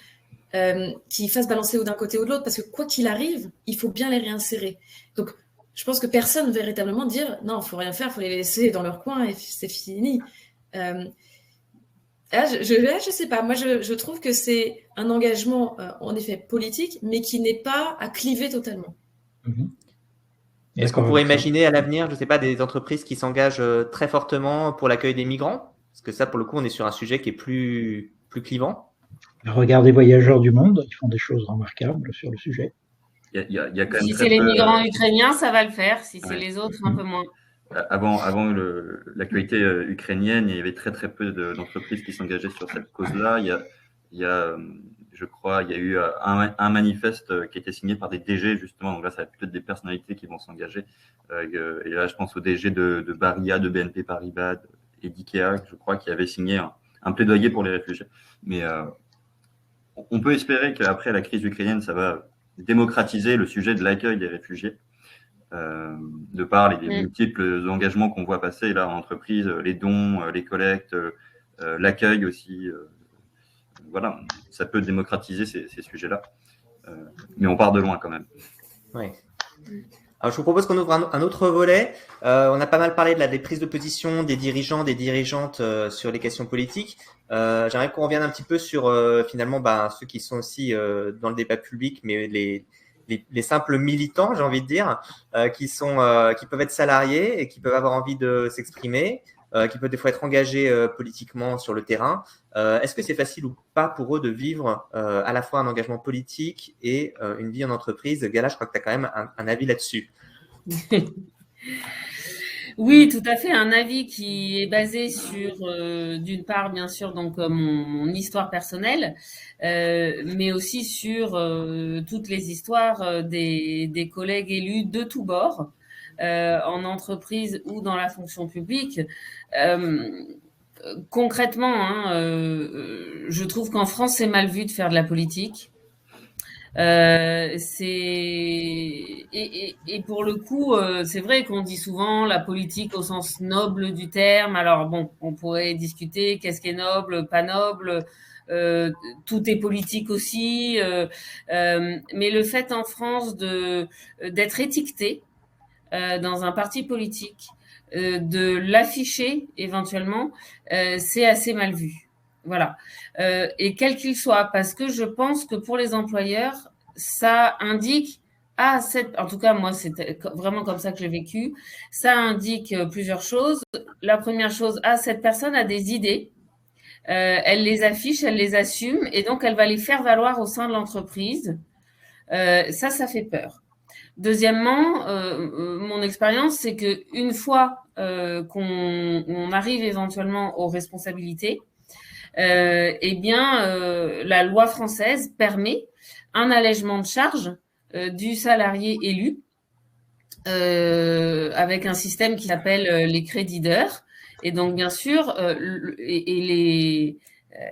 E: qui fasse balancer d'un côté ou de l'autre, parce que quoi qu'il arrive, il faut bien les réinsérer. Donc, je pense que personne ne va véritablement dire non, il ne faut rien faire, il faut les laisser dans leur coin et c'est fini. Je ne sais pas. Moi, je trouve que c'est un engagement, en effet, politique, mais qui n'est pas à cliver totalement.
A: Est-ce qu'on pourrait imaginer à l'avenir, je ne sais pas, des entreprises qui s'engagent très fortement pour l'accueil des migrants? Parce que ça, pour le coup, on est sur un sujet qui est plus clivant.
D: Regardez Voyageurs du Monde, ils font des choses remarquables sur le sujet.
B: Il y a quand même
C: si c'est les migrants ukrainiens, ça va le faire. Si c'est les autres, un peu moins.
B: Avant l'actualité ukrainienne, il y avait très peu d'entreprises qui s'engageaient sur cette cause-là. Je crois, il y a eu un manifeste qui a été signé par des DG, justement. Donc là, ça va peut-être des personnalités qui vont s'engager. Et là, je pense au DG de Baria, de BNP Paribas et d'IKEA, je crois, qui avait signé un plaidoyer pour les réfugiés. Mais on peut espérer qu'après la crise ukrainienne, ça va démocratiser le sujet de l'accueil des réfugiés. De par les multiples engagements qu'on voit passer là en entreprise, les dons, les collectes, l'accueil aussi. Voilà, ça peut démocratiser ces sujets-là. Mais on part de loin quand même.
A: Oui. Alors, je vous propose qu'on ouvre un autre volet. On a pas mal parlé des prises de position des dirigeants, des dirigeantes sur les questions politiques. J'aimerais qu'on revienne un petit peu sur finalement ceux qui sont aussi dans le débat public, mais les simples militants, j'ai envie de dire, qui peuvent être salariés et qui peuvent avoir envie de s'exprimer, qui peuvent des fois être engagés politiquement sur le terrain. Est-ce que c'est facile ou pas pour eux de vivre à la fois un engagement politique et une vie en entreprise? Gala, je crois que tu as quand même un avis là-dessus.
C: Oui, tout à fait. Un avis qui est basé sur, d'une part, bien sûr, donc mon histoire personnelle, mais aussi sur toutes les histoires des collègues élus de tous bords, en entreprise ou dans la fonction publique. Concrètement, je trouve qu'en France, c'est mal vu de faire de la politique. Et pour le coup, c'est vrai qu'on dit souvent la politique au sens noble du terme. Alors bon, on pourrait discuter qu'est-ce qui est noble, pas noble. Tout est politique aussi. Mais le fait en France d'être étiqueté dans un parti politique, de l'afficher éventuellement, c'est assez mal vu. Voilà. Et quel qu'il soit, parce que je pense que pour les employeurs, ça indique, en tout cas, moi, c'est vraiment comme ça que j'ai vécu, ça indique plusieurs choses. La première chose, cette personne a des idées, elle les affiche, elle les assume, et donc elle va les faire valoir au sein de l'entreprise. Ça fait peur. Deuxièmement, mon expérience, c'est qu'une fois qu'on arrive éventuellement aux responsabilités, la loi française permet un allègement de charges du salarié élu avec un système qui s'appelle les crédits d'heures. Et donc, bien sûr, les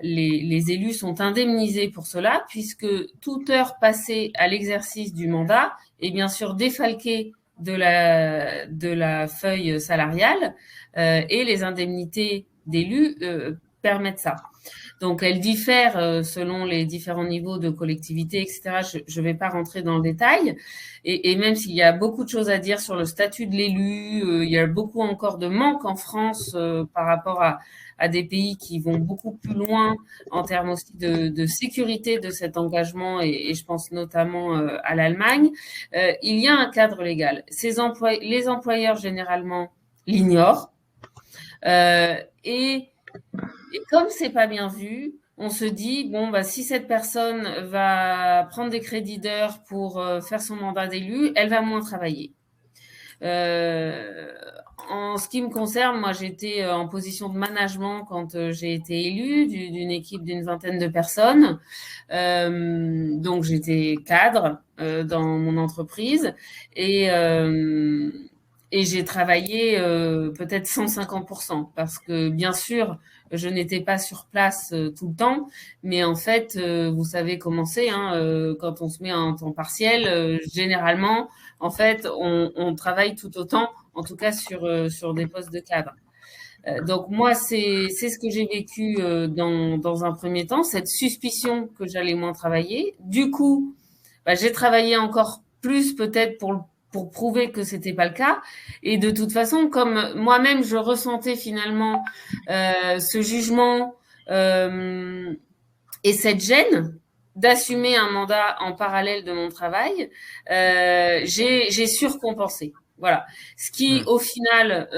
C: élus sont indemnisés pour cela, puisque toute heure passée à l'exercice du mandat est bien sûr défalquée de la feuille salariale et les indemnités d'élus permettent ça. Donc, elles diffèrent selon les différents niveaux de collectivité, etc. Je ne vais pas rentrer dans le détail. Et même s'il y a beaucoup de choses à dire sur le statut de l'élu, il y a beaucoup encore de manques en France par rapport à des pays qui vont beaucoup plus loin en termes aussi de sécurité de cet engagement, et je pense notamment à l'Allemagne. Il y a un cadre légal. Les employeurs, généralement, l'ignorent. Et comme c'est pas bien vu, on se dit, bon, bah, si cette personne va prendre des crédits d'heures pour faire son mandat d'élu, elle va moins travailler. En ce qui me concerne, moi, j'étais en position de management quand j'ai été élue d'une équipe d'une 20aine de personnes. Donc, j'étais cadre dans mon entreprise et j'ai travaillé peut-être 150% parce que, bien sûr, je n'étais pas sur place tout le temps, mais en fait, vous savez comment c'est, hein, quand on se met en temps partiel, généralement, en fait, on travaille tout autant, en tout cas sur des postes de cadre. Donc moi, c'est ce que j'ai vécu dans un premier temps, cette suspicion que j'allais moins travailler. Du coup, bah, j'ai travaillé encore plus peut-être pour prouver que c'était pas le cas. Et de toute façon, comme moi-même, je ressentais finalement ce jugement et cette gêne d'assumer un mandat en parallèle de mon travail, j'ai surcompensé. Voilà. Ce qui, au final,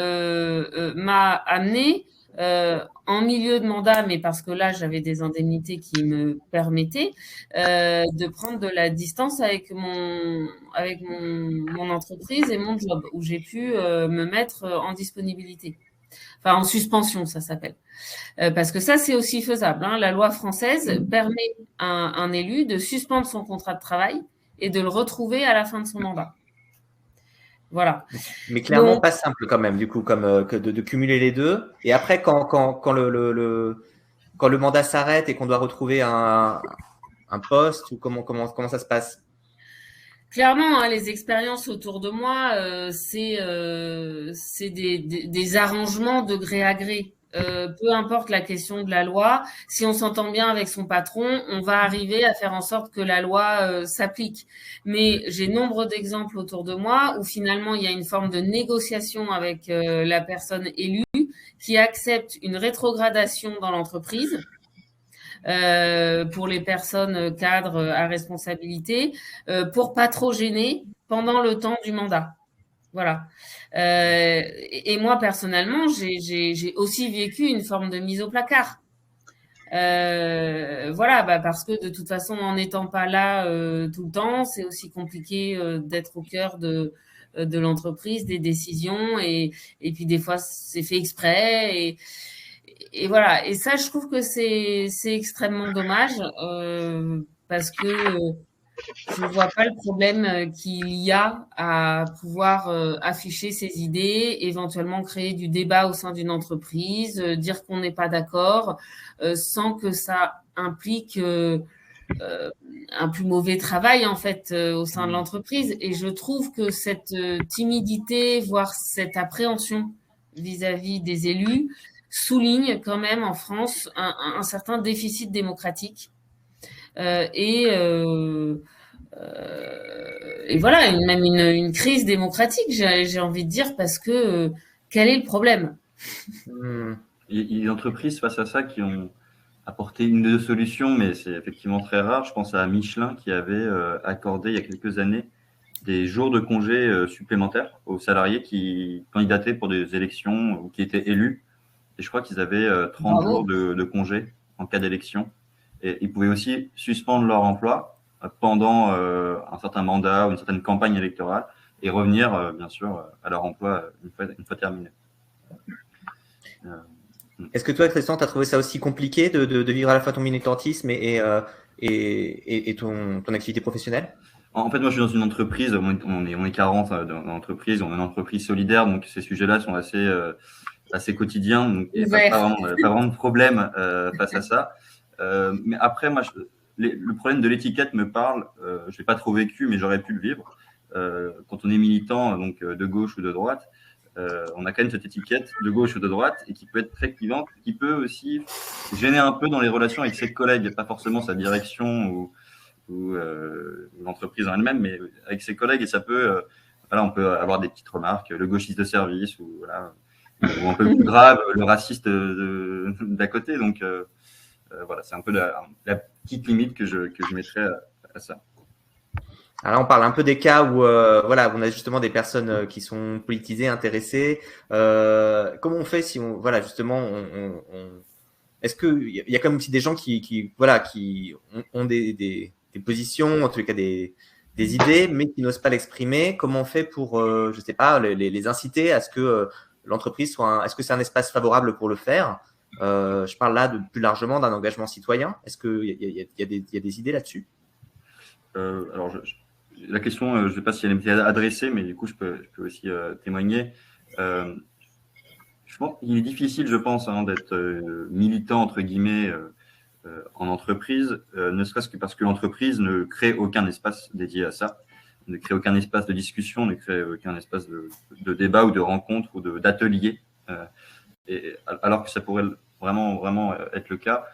C: m'a amené en milieu de mandat, mais parce que là, j'avais des indemnités qui me permettaient de prendre de la distance avec mon entreprise et mon job, où j'ai pu me mettre en disponibilité. Enfin, en suspension, ça s'appelle. Parce que ça, c'est aussi faisable, hein. La loi française permet à un élu de suspendre son contrat de travail et de le retrouver à la fin de son mandat. Voilà.
A: Mais clairement, donc, pas simple quand même, du coup, comme que de cumuler les deux. Et après, quand le mandat s'arrête et qu'on doit retrouver un poste, ou comment ça se passe?
C: Clairement, hein, les expériences autour de moi, c'est des arrangements de gré à gré. Peu importe la question de la loi, si on s'entend bien avec son patron, on va arriver à faire en sorte que la loi s'applique. Mais j'ai nombre d'exemples autour de moi où finalement il y a une forme de négociation avec la personne élue qui accepte une rétrogradation dans l'entreprise. Pour les personnes cadres à responsabilité, pour pas trop gêner pendant le temps du mandat. Voilà. Et moi, personnellement, j'ai aussi vécu une forme de mise au placard. Voilà, bah parce que de toute façon, en n'étant pas là tout le temps, c'est aussi compliqué d'être au cœur de l'entreprise, des décisions, et puis des fois, c'est fait exprès, et voilà. Et ça, je trouve que c'est extrêmement dommage parce que je ne vois pas le problème qu'il y a à pouvoir afficher ses idées, éventuellement créer du débat au sein d'une entreprise, dire qu'on n'est pas d'accord, sans que ça implique un plus mauvais travail en fait au sein de l'entreprise. Et je trouve que cette timidité, voire cette appréhension vis-à-vis des élus, souligne quand même en France un certain déficit démocratique et voilà, même une crise démocratique, j'ai envie de dire, parce que quel est le problème?
B: Il y a des entreprises face à ça qui ont apporté une ou deux solutions, mais c'est effectivement très rare. Je pense à Michelin qui avait accordé il y a quelques années des jours de congé supplémentaires aux salariés qui candidataient pour des élections ou qui étaient élus. Et je crois qu'ils avaient 30 jours de congé en cas d'élection. Et ils pouvaient aussi suspendre leur emploi pendant un certain mandat ou une certaine campagne électorale et revenir, bien sûr, à leur emploi une fois terminé.
A: Est-ce que toi, Tristan, tu as trouvé ça aussi compliqué de vivre à la fois ton militantisme et ton activité professionnelle?
B: En fait, moi, je suis dans une entreprise, on est 40 dans l'entreprise, on est une entreprise solidaire, donc ces sujets-là sont assez quotidiens, donc il n'y a pas vraiment de problème face à ça. Mais après, moi, le problème de l'étiquette me parle. Je ne l'ai pas trop vécu, mais j'aurais pu le vivre. Quand on est militant, donc de gauche ou de droite, on a quand même cette étiquette de gauche ou de droite et qui peut être très clivante, qui peut aussi gêner un peu dans les relations avec ses collègues, pas forcément sa direction ou l'entreprise en elle-même, mais avec ses collègues. Et ça peut, on peut avoir des petites remarques, le gauchiste de service ou un peu plus grave, le raciste d'à côté. Donc c'est un peu la petite limite que je mettrais à ça.
A: Alors on parle un peu des cas où on a justement des personnes qui sont politisées, intéressées. Comment on fait si justement est-ce qu'il y a quand même aussi des gens qui ont des positions, en tout cas des idées, mais qui n'osent pas l'exprimer? Comment on fait pour je sais pas, les inciter à ce que l'entreprise est-ce que c'est un espace favorable pour le faire? Je parle là plus largement d'un engagement citoyen. Est-ce qu'il y a des idées là-dessus?
B: Alors la question, je ne sais pas si elle est adressée, mais du coup, je peux aussi témoigner. Je pense qu'il est difficile, je pense, d'être militant, entre guillemets, en entreprise, ne serait-ce que parce que l'entreprise ne crée aucun espace dédié à ça, ne crée aucun espace de discussion, ne crée aucun espace de débat ou de rencontre ou d'atelier, alors que ça pourrait vraiment, vraiment être le cas.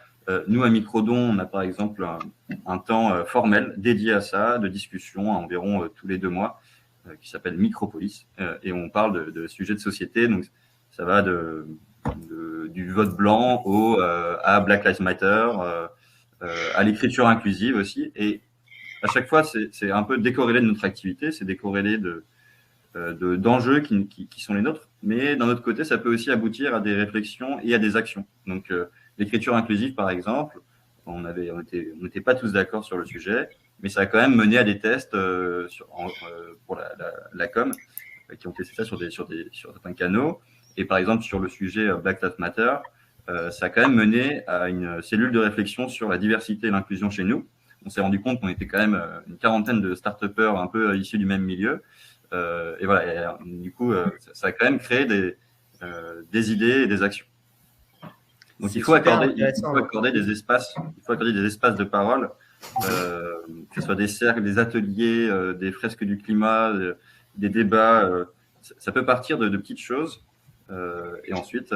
B: Nous, à Microdon, on a par exemple un temps formel dédié à ça, de discussion environ tous les 2 mois, qui s'appelle Micropolis, et on parle de sujets de société. Donc, ça va du vote blanc à Black Lives Matter, à l'écriture inclusive aussi. Et à chaque fois, c'est un peu décorrélé de notre activité, c'est décorrélé d'enjeux qui sont les nôtres. Mais d'un autre côté, ça peut aussi aboutir à des réflexions et à des actions. Donc, l'écriture inclusive, par exemple, on n'était pas tous d'accord sur le sujet, mais ça a quand même mené à des tests pour la com, qui ont testé ça sur certains canaux. Et par exemple, sur le sujet Black Lives Matter, ça a quand même mené à une cellule de réflexion sur la diversité et l'inclusion chez nous. On s'est rendu compte qu'on était quand même une quarantaine de start-upers un peu issus du même milieu. Et voilà, du coup, ça a quand même créé des idées et des actions. Donc, il faut accorder des espaces de parole, que ce soit des cercles, des ateliers, des fresques du climat, des débats. Ça peut partir de petites choses et ensuite,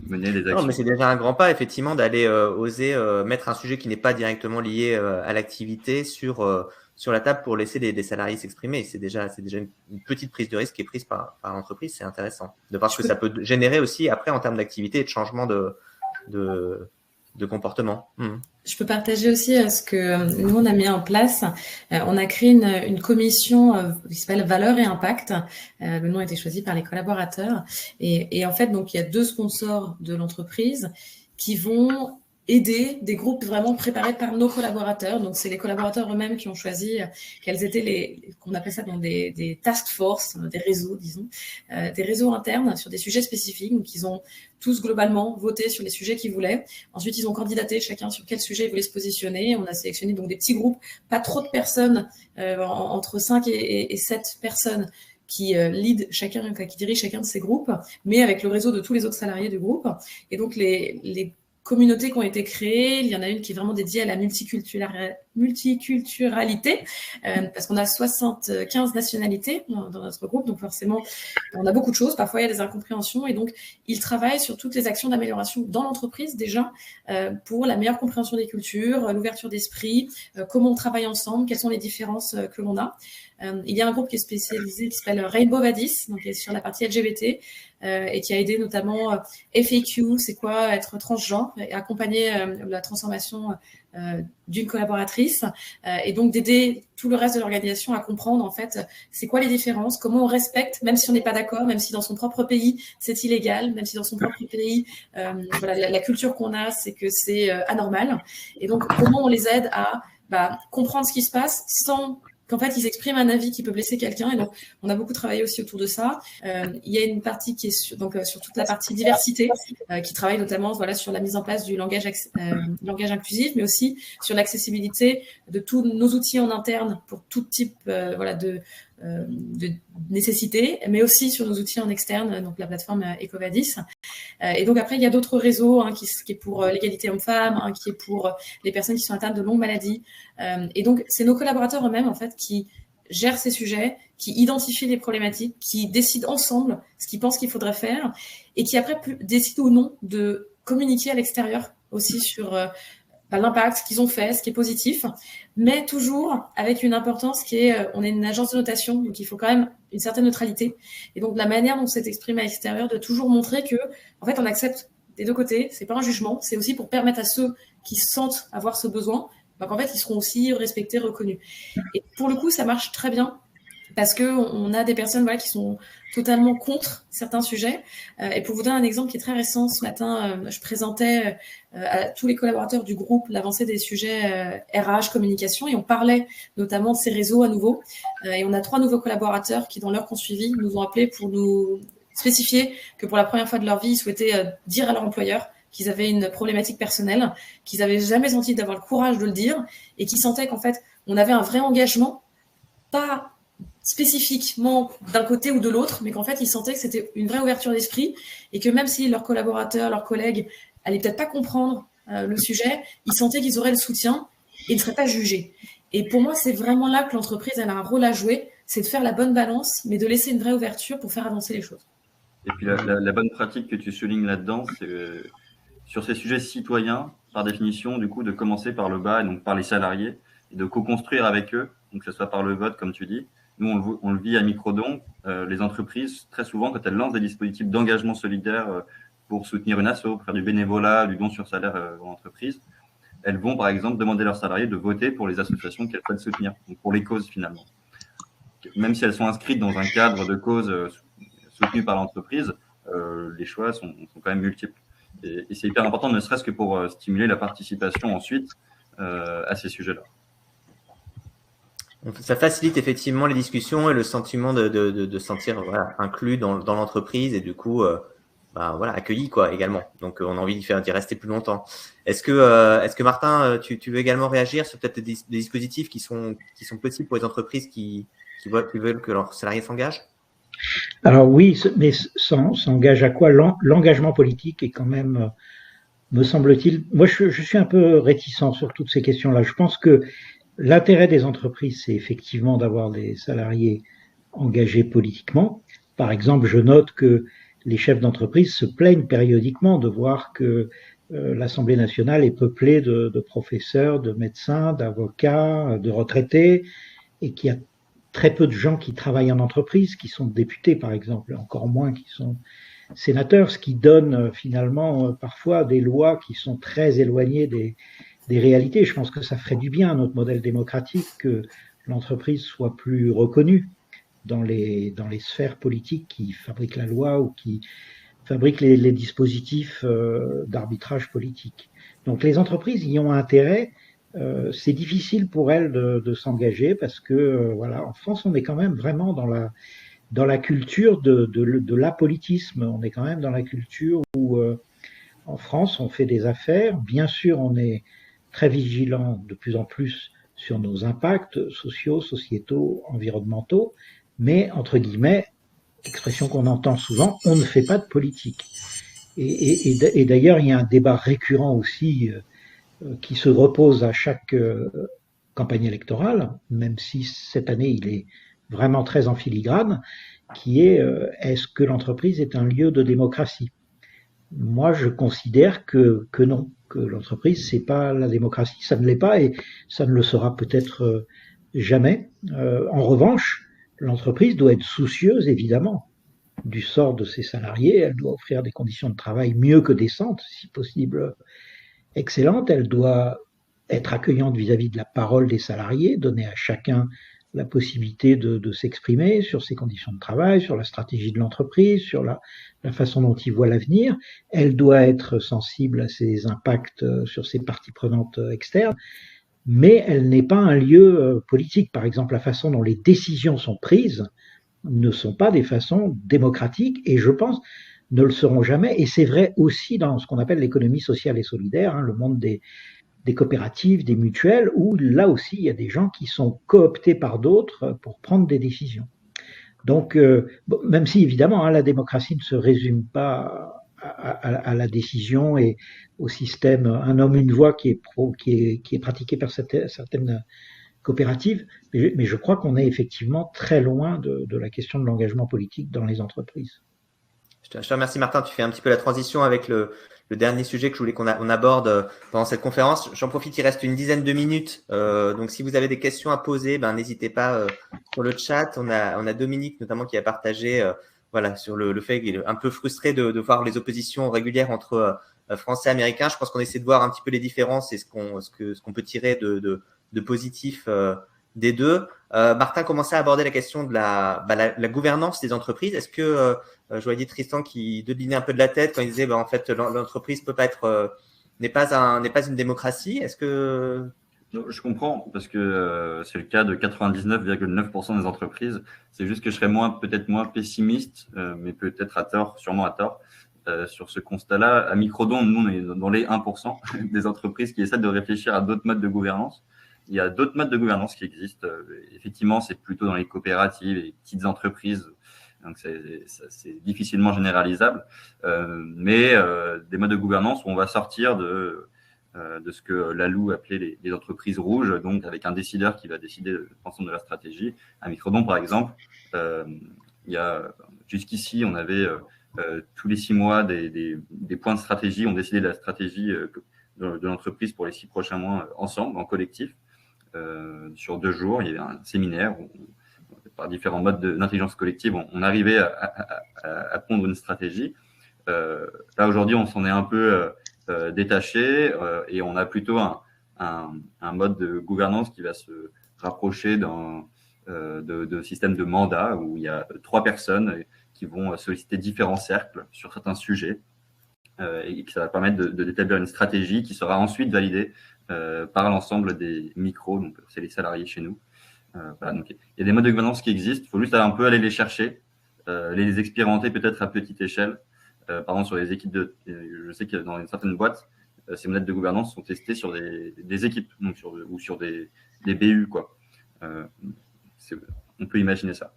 B: mener des actions.
A: Non, mais c'est déjà un grand pas, effectivement, d'aller oser mettre un sujet qui n'est pas directement lié à l'activité sur la table pour laisser des salariés s'exprimer. C'est déjà une petite prise de risque qui est prise par l'entreprise. C'est intéressant de voir ce que ça peut générer aussi après en termes d'activité et de changement de comportement.
E: Je peux partager aussi ce que nous, on a mis en place. On a créé une commission qui s'appelle Valeurs et Impact. Le nom a été choisi par les collaborateurs. Et en fait, donc, il y a 2 sponsors de l'entreprise qui vont aider des groupes vraiment préparés par nos collaborateurs. Donc, c'est les collaborateurs eux-mêmes qui ont choisi quels étaient qu'on appelle ça dans des task force, des réseaux, disons, des réseaux internes sur des sujets spécifiques. Donc, ils ont tous globalement voté sur les sujets qu'ils voulaient. Ensuite, ils ont candidaté chacun sur quel sujet ils voulaient se positionner. On a sélectionné donc des petits groupes, pas trop de personnes, entre 5 et 7 personnes qui qui dirigent chacun de ces groupes, mais avec le réseau de tous les autres salariés du groupe. Et donc, les communautés qui ont été créées, il y en a une qui est vraiment dédiée à la multiculturalité, parce qu'on a 75 nationalités dans notre groupe, donc forcément, on a beaucoup de choses, parfois il y a des incompréhensions, et donc ils travaillent sur toutes les actions d'amélioration dans l'entreprise déjà, pour la meilleure compréhension des cultures, l'ouverture d'esprit, comment on travaille ensemble, quelles sont les différences que l'on a. Il y a un groupe qui est spécialisé, qui s'appelle Rainbow Vadis, donc qui est sur la partie LGBT, et qui a aidé notamment FAQ, c'est quoi être transgenre, et accompagner la transformation d'une collaboratrice, et donc d'aider tout le reste de l'organisation à comprendre en fait c'est quoi les différences, comment on respecte, même si on n'est pas d'accord, même si dans son propre pays c'est illégal, même si dans son propre pays la culture qu'on a c'est que c'est anormal, et donc comment on les aide à comprendre ce qui se passe sans qu'en fait, ils expriment un avis qui peut blesser quelqu'un. Et donc, on a beaucoup travaillé aussi autour de ça. Il y a une partie qui est sur toute la partie diversité, qui travaille notamment sur la mise en place du langage inclusif, mais aussi sur l'accessibilité de tous nos outils en interne pour tout type de nécessité, mais aussi sur nos outils en externe, donc la plateforme Ecovadis. Et donc après, il y a d'autres réseaux, qui est pour l'égalité homme-femme, qui est pour les personnes qui sont atteintes de longues maladies. Et donc, c'est nos collaborateurs eux-mêmes, en fait, qui gèrent ces sujets, qui identifient les problématiques, qui décident ensemble ce qu'ils pensent qu'il faudrait faire et qui après décident ou non de communiquer à l'extérieur aussi sur l'impact, ce qu'ils ont fait, ce qui est positif, mais toujours avec une importance qui est, on est une agence de notation, donc il faut quand même une certaine neutralité. Et donc la manière dont c'est exprimé à l'extérieur, de toujours montrer que, en fait, on accepte des deux côtés, c'est pas un jugement, c'est aussi pour permettre à ceux qui sentent avoir ce besoin, qu'en fait, ils seront aussi respectés, reconnus. Et pour le coup, ça marche très bien, parce qu'on a des personnes qui sont totalement contre certains sujets. Et pour vous donner un exemple qui est très récent, ce matin, je présentais à tous les collaborateurs du groupe l'avancée des sujets RH, communication, et on parlait notamment de ces réseaux à nouveau. Et on a 3 nouveaux collaborateurs qui, dans l'heure qu'on suivit, nous ont appelés pour nous spécifier que pour la première fois de leur vie, ils souhaitaient dire à leur employeur qu'ils avaient une problématique personnelle, qu'ils n'avaient jamais senti d'avoir le courage de le dire, et qu'ils sentaient qu'en fait, on avait un vrai engagement, pas spécifiquement d'un côté ou de l'autre, mais qu'en fait, ils sentaient que c'était une vraie ouverture d'esprit et que même si leurs collaborateurs, leurs collègues allaient peut-être pas comprendre le sujet, ils sentaient qu'ils auraient le soutien et ne seraient pas jugés. Et pour moi, c'est vraiment là que l'entreprise elle a un rôle à jouer, c'est de faire la bonne balance, mais de laisser une vraie ouverture pour faire avancer les choses.
B: Et puis la bonne pratique que tu soulignes là-dedans, c'est sur ces sujets citoyens, par définition, du coup, de commencer par le bas, et donc par les salariés, et de co-construire avec eux, donc que ce soit par le vote, comme tu dis. Nous, on le vit à Microdon. Les entreprises, très souvent, quand elles lancent des dispositifs d'engagement solidaire pour soutenir une asso, pour faire du bénévolat, du don sur salaire en entreprise, elles vont, par exemple, demander à leurs salariés de voter pour les associations qu'elles souhaitent soutenir, donc pour les causes, finalement. Même si elles sont inscrites dans un cadre de cause soutenu par l'entreprise, les choix sont quand même multiples. Et c'est hyper important, ne serait-ce que pour stimuler la participation ensuite à ces sujets-là.
A: Ça facilite effectivement les discussions et le sentiment de sentir inclus dans l'entreprise et du coup accueilli également. Donc on a envie d'y rester plus longtemps. Est-ce que Martin, tu veux également réagir sur peut-être des dispositifs qui sont possibles pour les entreprises qui veulent que leurs salariés s'engagent?
D: Alors oui, mais s'engage à quoi? L'engagement politique est quand même, me semble-t-il, moi je suis un peu réticent sur toutes ces questions-là. Je pense que l'intérêt des entreprises, c'est effectivement d'avoir des salariés engagés politiquement. Par exemple, je note que les chefs d'entreprise se plaignent périodiquement de voir que l'Assemblée nationale est peuplée de professeurs, de médecins, d'avocats, de retraités, et qu'il y a très peu de gens qui travaillent en entreprise, qui sont députés par exemple, encore moins qui sont sénateurs, ce qui donne finalement parfois des lois qui sont très éloignées des réalités. Je pense que ça ferait du bien à notre modèle démocratique que l'entreprise soit plus reconnue dans les sphères politiques qui fabriquent la loi ou qui fabriquent les dispositifs d'arbitrage politique. Donc les entreprises y ont intérêt. C'est difficile pour elles de s'engager parce que en France on est quand même vraiment dans la culture de l'apolitisme. On est quand même dans la culture où en France on fait des affaires. Bien sûr on est très vigilant de plus en plus sur nos impacts sociaux, sociétaux, environnementaux, mais entre guillemets, expression qu'on entend souvent, on ne fait pas de politique. Et d'ailleurs il y a un débat récurrent aussi qui se repose à chaque campagne électorale, même si cette année il est vraiment très en filigrane, qui est est-ce que l'entreprise est un lieu de démocratie? Moi, je considère que non, que l'entreprise c'est pas la démocratie, ça ne l'est pas et ça ne le sera peut-être jamais. En revanche, l'entreprise doit être soucieuse évidemment du sort de ses salariés, elle doit offrir des conditions de travail mieux que décentes, si possible excellente, elle doit être accueillante vis-à-vis de la parole des salariés, donner à chacun la possibilité de s'exprimer sur ses conditions de travail, sur la stratégie de l'entreprise, sur la façon dont il voit l'avenir. Elle doit être sensible à ses impacts sur ses parties prenantes externes, mais elle n'est pas un lieu politique. Par exemple, la façon dont les décisions sont prises ne sont pas des façons démocratiques et je pense ne le seront jamais, et c'est vrai aussi dans ce qu'on appelle l'économie sociale et solidaire, le monde des coopératives, des mutuelles, où là aussi il y a des gens qui sont cooptés par d'autres pour prendre des décisions. Donc, même si évidemment la démocratie ne se résume pas à la décision et au système un homme une voix qui est pratiqué par certaines coopératives, mais je crois qu'on est effectivement très loin de la question de l'engagement politique dans les entreprises.
A: Je te remercie Martin, tu fais un petit peu la transition avec le dernier sujet que je voulais qu'on aborde pendant cette conférence. J'en profite, il reste une dizaine de minutes, donc si vous avez des questions à poser, n'hésitez pas sur le chat. On a Dominique notamment qui a partagé sur le fait qu'il est un peu frustré de voir les oppositions régulières entre Français et Américains. Je pense qu'on essaie de voir un petit peu les différences et ce qu'on peut tirer de positif des deux. Martin commençait à aborder la question de la gouvernance des entreprises. Est-ce que je voyais Tristan qui dodelinait un peu de la tête quand il disait en fait l'entreprise peut pas être n'est pas une démocratie. Est-ce que
B: je comprends parce que c'est le cas de 99,9% des entreprises. C'est juste que je serais peut-être moins pessimiste, mais peut-être à tort, sûrement à tort, sur ce constat-là. À Microdon, nous on est dans les 1% des entreprises qui essaient de réfléchir à d'autres modes de gouvernance. Il y a d'autres modes de gouvernance qui existent. Effectivement, c'est plutôt dans les coopératives et les petites entreprises. Donc, c'est difficilement généralisable. Mais des modes de gouvernance où on va sortir de ce que Lalou appelait les entreprises rouges, donc avec un décideur qui va décider de l'ensemble de la stratégie. À Microdon, par exemple, jusqu'ici, on avait tous les 6 mois des points de stratégie. On décidait de la stratégie de l'entreprise pour les 6 prochains mois ensemble, en collectif. Sur 2 jours, il y avait un séminaire où, par différents modes d'intelligence collective, on arrivait à pondre une stratégie. Là, aujourd'hui, on s'en est un peu détaché et on a plutôt un mode de gouvernance qui va se rapprocher de systèmes de mandat où il y a 3 personnes qui vont solliciter différents cercles sur certains sujets et que ça va permettre d'établir une stratégie qui sera ensuite validée par l'ensemble des micros, donc c'est les salariés chez nous. Donc, il y a des modes de gouvernance qui existent, il faut juste un peu aller les chercher, les expérimenter peut-être à petite échelle. Par exemple, sur les équipes je sais que dans une certaine boîte, ces modèles de gouvernance sont testés sur des équipes, donc ou sur des BU, quoi. On peut imaginer ça.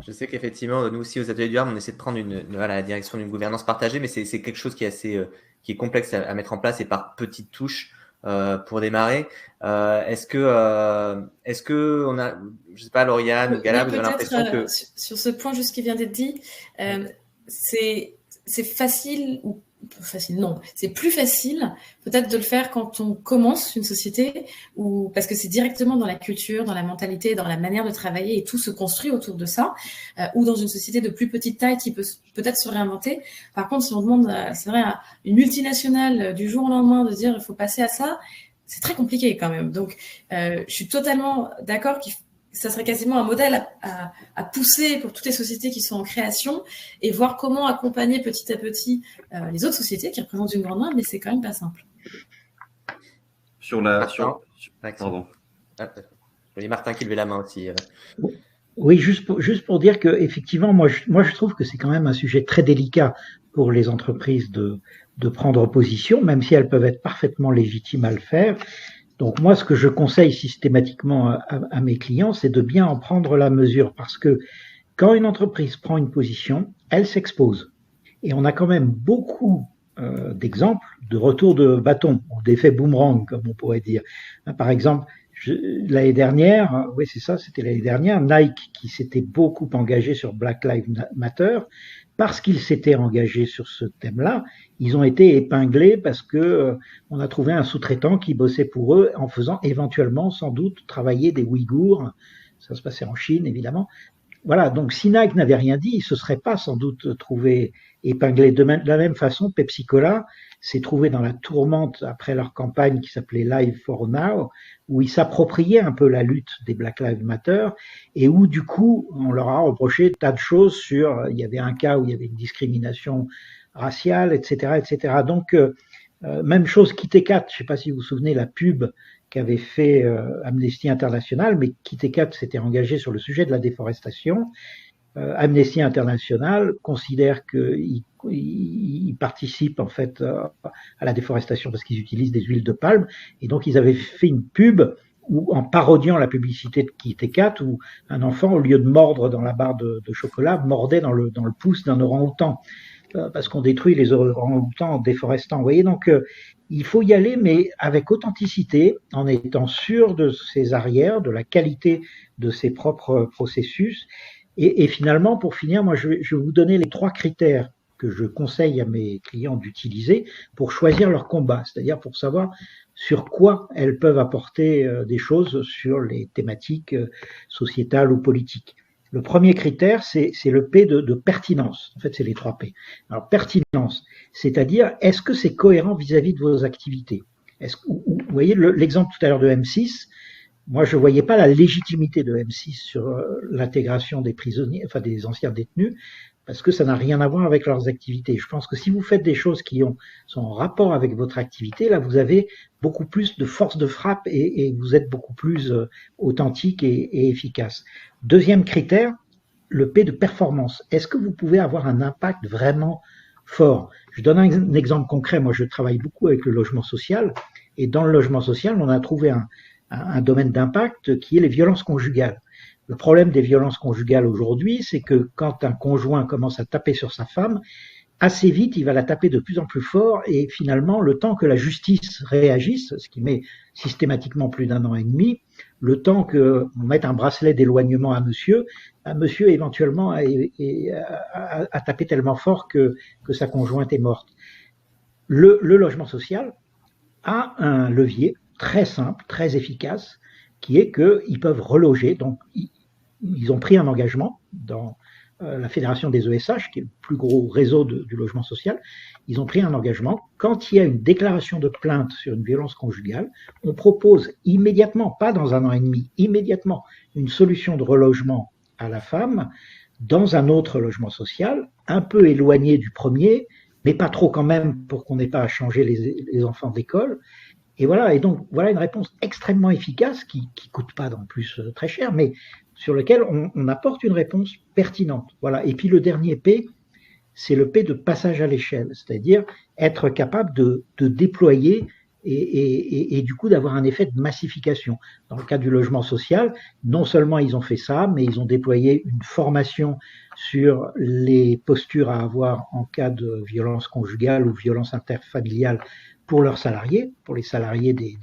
A: Je sais qu'effectivement, nous aussi aux ateliers du Harm, on essaie de prendre la direction d'une gouvernance partagée, mais c'est quelque chose qui est complexe à mettre en place et par petites touches pour démarrer. Est-ce que on a, je sais pas, Lauriane ou Gala, vous avez l'impression que
E: sur ce point juste qui vient d'être dit, c'est facile ou facile, non, c'est plus facile peut-être de le faire quand on commence une société ou parce que c'est directement dans la culture, dans la mentalité, dans la manière de travailler et tout se construit autour de ça, ou dans une société de plus petite taille qui peut peut-être se réinventer. Par contre, si on demande, c'est vrai, à une multinationale du jour au lendemain de dire il faut passer à ça, c'est très compliqué quand même. Donc, je suis totalement d'accord qu'il ça serait quasiment un modèle à pousser pour toutes les sociétés qui sont en création et voir comment accompagner petit à petit les autres sociétés qui représentent une grande main, mais c'est quand même pas simple.
A: Pardon. Je voyais Martin qui levait la main aussi.
D: Oui, juste pour dire que effectivement, moi je trouve que c'est quand même un sujet très délicat pour les entreprises de prendre position, même si elles peuvent être parfaitement légitimes à le faire. Donc moi, ce que je conseille systématiquement à mes clients, c'est de bien en prendre la mesure, parce que quand une entreprise prend une position, elle s'expose. Et on a quand même beaucoup d'exemples de retour de bâton, ou d'effet boomerang, comme on pourrait dire. Par exemple, l'année dernière, oui c'est ça, c'était l'année dernière, Nike qui s'était beaucoup engagé sur Black Lives Matter, parce qu'ils s'étaient engagés sur ce thème-là, ils ont été épinglés parce que on a trouvé un sous-traitant qui bossait pour eux en faisant éventuellement, sans doute, travailler des Ouïghours. Ça se passait en Chine, évidemment. Voilà, donc si Nike n'avait rien dit, il se serait pas sans doute trouvé épinglé. De la même façon, Pepsi-Cola s'est trouvé dans la tourmente après leur campagne qui s'appelait Live for Now, où ils s'appropriaient un peu la lutte des Black Lives Matter et où du coup on leur a reproché tas de choses sur, il y avait un cas où il y avait une discrimination raciale, etc., etc. Donc même chose KitKat, je ne sais pas si vous vous souvenez la pub qu'avait fait Amnesty International, mais KitKat s'était engagé sur le sujet de la déforestation. Amnesty International considère qu'ils participent en fait à la déforestation parce qu'ils utilisent des huiles de palme, et donc ils avaient fait une pub où, en parodiant la publicité de KitKat, où un enfant, au lieu de mordre dans la barre de chocolat, mordait dans le pouce d'un orang-outan. parce qu'on détruit les orang-outans en déforestant. Vous voyez, donc il faut y aller, mais avec authenticité, en étant sûr de ses arrières, de la qualité de ses propres processus. Et finalement, pour finir, moi, je vais vous donner les 3 critères que je conseille à mes clients d'utiliser pour choisir leur combat, c'est-à-dire pour savoir sur quoi elles peuvent apporter des choses sur les thématiques sociétales ou politiques. Le premier critère, c'est le P de pertinence. En fait, c'est les 3 P. Alors, pertinence, c'est-à-dire, est-ce que c'est cohérent vis-à-vis de vos activités? Vous voyez l'exemple tout à l'heure de M6, moi, je ne voyais pas la légitimité de M6 sur l'intégration des prisonniers, enfin des anciens détenus, parce que ça n'a rien à voir avec leurs activités. Je pense que si vous faites des choses qui sont en rapport avec votre activité, là, vous avez beaucoup plus de force de frappe et vous êtes beaucoup plus authentique et efficace. Deuxième critère, le P de performance. Est-ce que vous pouvez avoir un impact vraiment fort? Je donne un exemple concret. Moi, je travaille beaucoup avec le logement social, et dans le logement social, on a trouvé un domaine d'impact qui est les violences conjugales. Le problème des violences conjugales aujourd'hui, c'est que quand un conjoint commence à taper sur sa femme, assez vite, il va la taper de plus en plus fort et finalement, le temps que la justice réagisse, ce qui met systématiquement plus d'1 an et demi, le temps qu'on mette un bracelet d'éloignement à monsieur éventuellement a tapé tellement fort que sa conjointe est morte. Le logement social a un levier très simple, très efficace, qui est qu'ils peuvent reloger. Donc, ils ont pris un engagement dans la Fédération des ESH, qui est le plus gros réseau du logement social. Ils ont pris un engagement. Quand il y a une déclaration de plainte sur une violence conjugale, on propose immédiatement, pas dans 1 an et demi, immédiatement une solution de relogement à la femme dans un autre logement social, un peu éloigné du premier, mais pas trop quand même pour qu'on n'ait pas à changer les enfants d'école. Et voilà, et donc voilà une réponse extrêmement efficace qui coûte pas en plus très cher, mais sur lequel on apporte une réponse pertinente. Voilà. Et puis le dernier P, c'est le P de passage à l'échelle, c'est-à-dire être capable de déployer et du coup d'avoir un effet de massification. Dans le cas du logement social, non seulement ils ont fait ça, mais ils ont déployé une formation sur les postures à avoir en cas de violence conjugale ou violence interfamiliale pour leurs salariés, pour les salariés des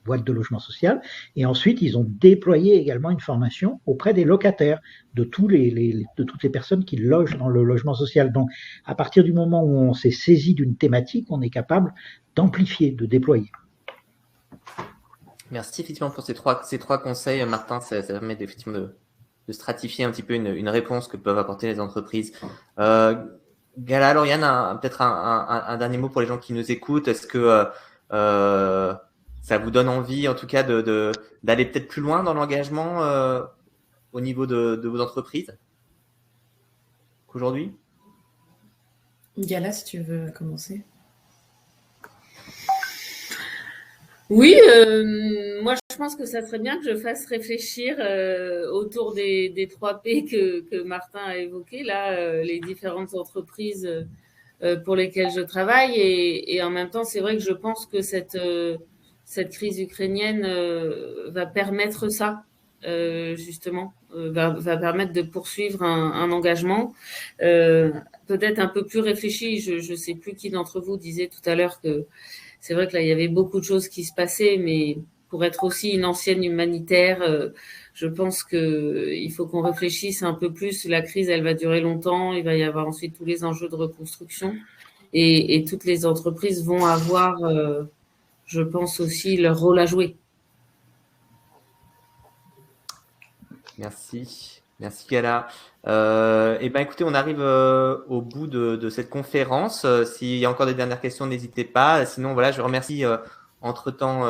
D: boîtes de logement social. Et ensuite, ils ont déployé également une formation auprès des locataires, de toutes les personnes qui logent dans le logement social. Donc, à partir du moment où on s'est saisi d'une thématique, on est capable d'amplifier, de déployer.
A: Merci effectivement pour ces trois conseils, Martin. Ça permet effectivement de stratifier un petit peu une réponse que peuvent apporter les entreprises. Gala, Lauriane, peut-être un dernier mot pour les gens qui nous écoutent. Est-ce que ça vous donne envie, en tout cas, d'aller peut-être plus loin dans l'engagement au niveau de vos entreprises qu'aujourd'hui?
E: Gala, si tu veux commencer.
C: Oui, moi je pense que ça serait bien que je fasse réfléchir autour des 3 P que Martin a évoqués, là, les différentes entreprises pour lesquelles je travaille. Et en même temps, c'est vrai que je pense que cette crise ukrainienne va permettre ça, justement, va permettre de poursuivre un engagement peut-être un peu plus réfléchi. Je ne sais plus qui d'entre vous disait tout à l'heure que c'est vrai que là, il y avait beaucoup de choses qui se passaient, mais pour être aussi une ancienne humanitaire, je pense qu'il faut qu'on réfléchisse un peu plus. La crise, elle va durer longtemps. Il va y avoir ensuite tous les enjeux de reconstruction. Et toutes les entreprises vont avoir, je pense aussi, leur rôle à jouer.
A: Merci. Merci, Gala. Écoutez, on arrive au bout de cette conférence. S'il y a encore des dernières questions, n'hésitez pas. Sinon, voilà, je remercie entre-temps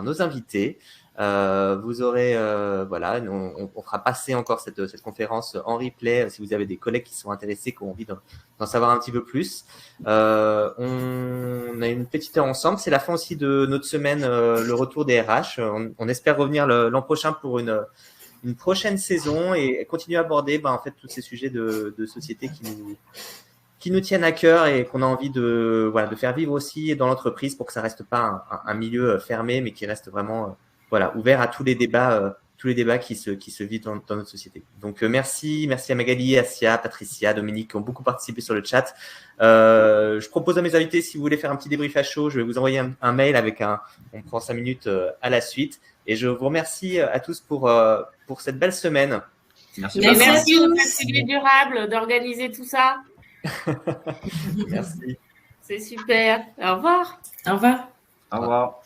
A: nos invités. Vous aurez, on fera passer encore cette conférence en replay si vous avez des collègues qui sont intéressés, qui ont envie d'en savoir un petit peu plus. On a une petite heure ensemble. C'est la fin aussi de notre semaine, le retour des RH. On espère revenir l'an prochain pour une prochaine saison et continuer à aborder tous ces sujets de société qui nous tiennent à cœur et qu'on a envie de faire vivre aussi dans l'entreprise pour que ça reste pas un milieu fermé, mais qui reste vraiment ouvert à tous les débats tous les débats qui se vivent dans notre société. Donc, merci à Magali, Asia, Patricia, Dominique qui ont beaucoup participé sur le chat. Je propose à mes invités, si vous voulez faire un petit débrief à chaud, je vais vous envoyer un mail avec on prend 5 minutes à la suite. Et je vous remercie à tous pour cette belle semaine.
B: Merci.
C: Merci au Festival Durable d'organiser tout ça.
A: Merci.
C: C'est super. Au revoir.
E: Au revoir.
B: Au revoir.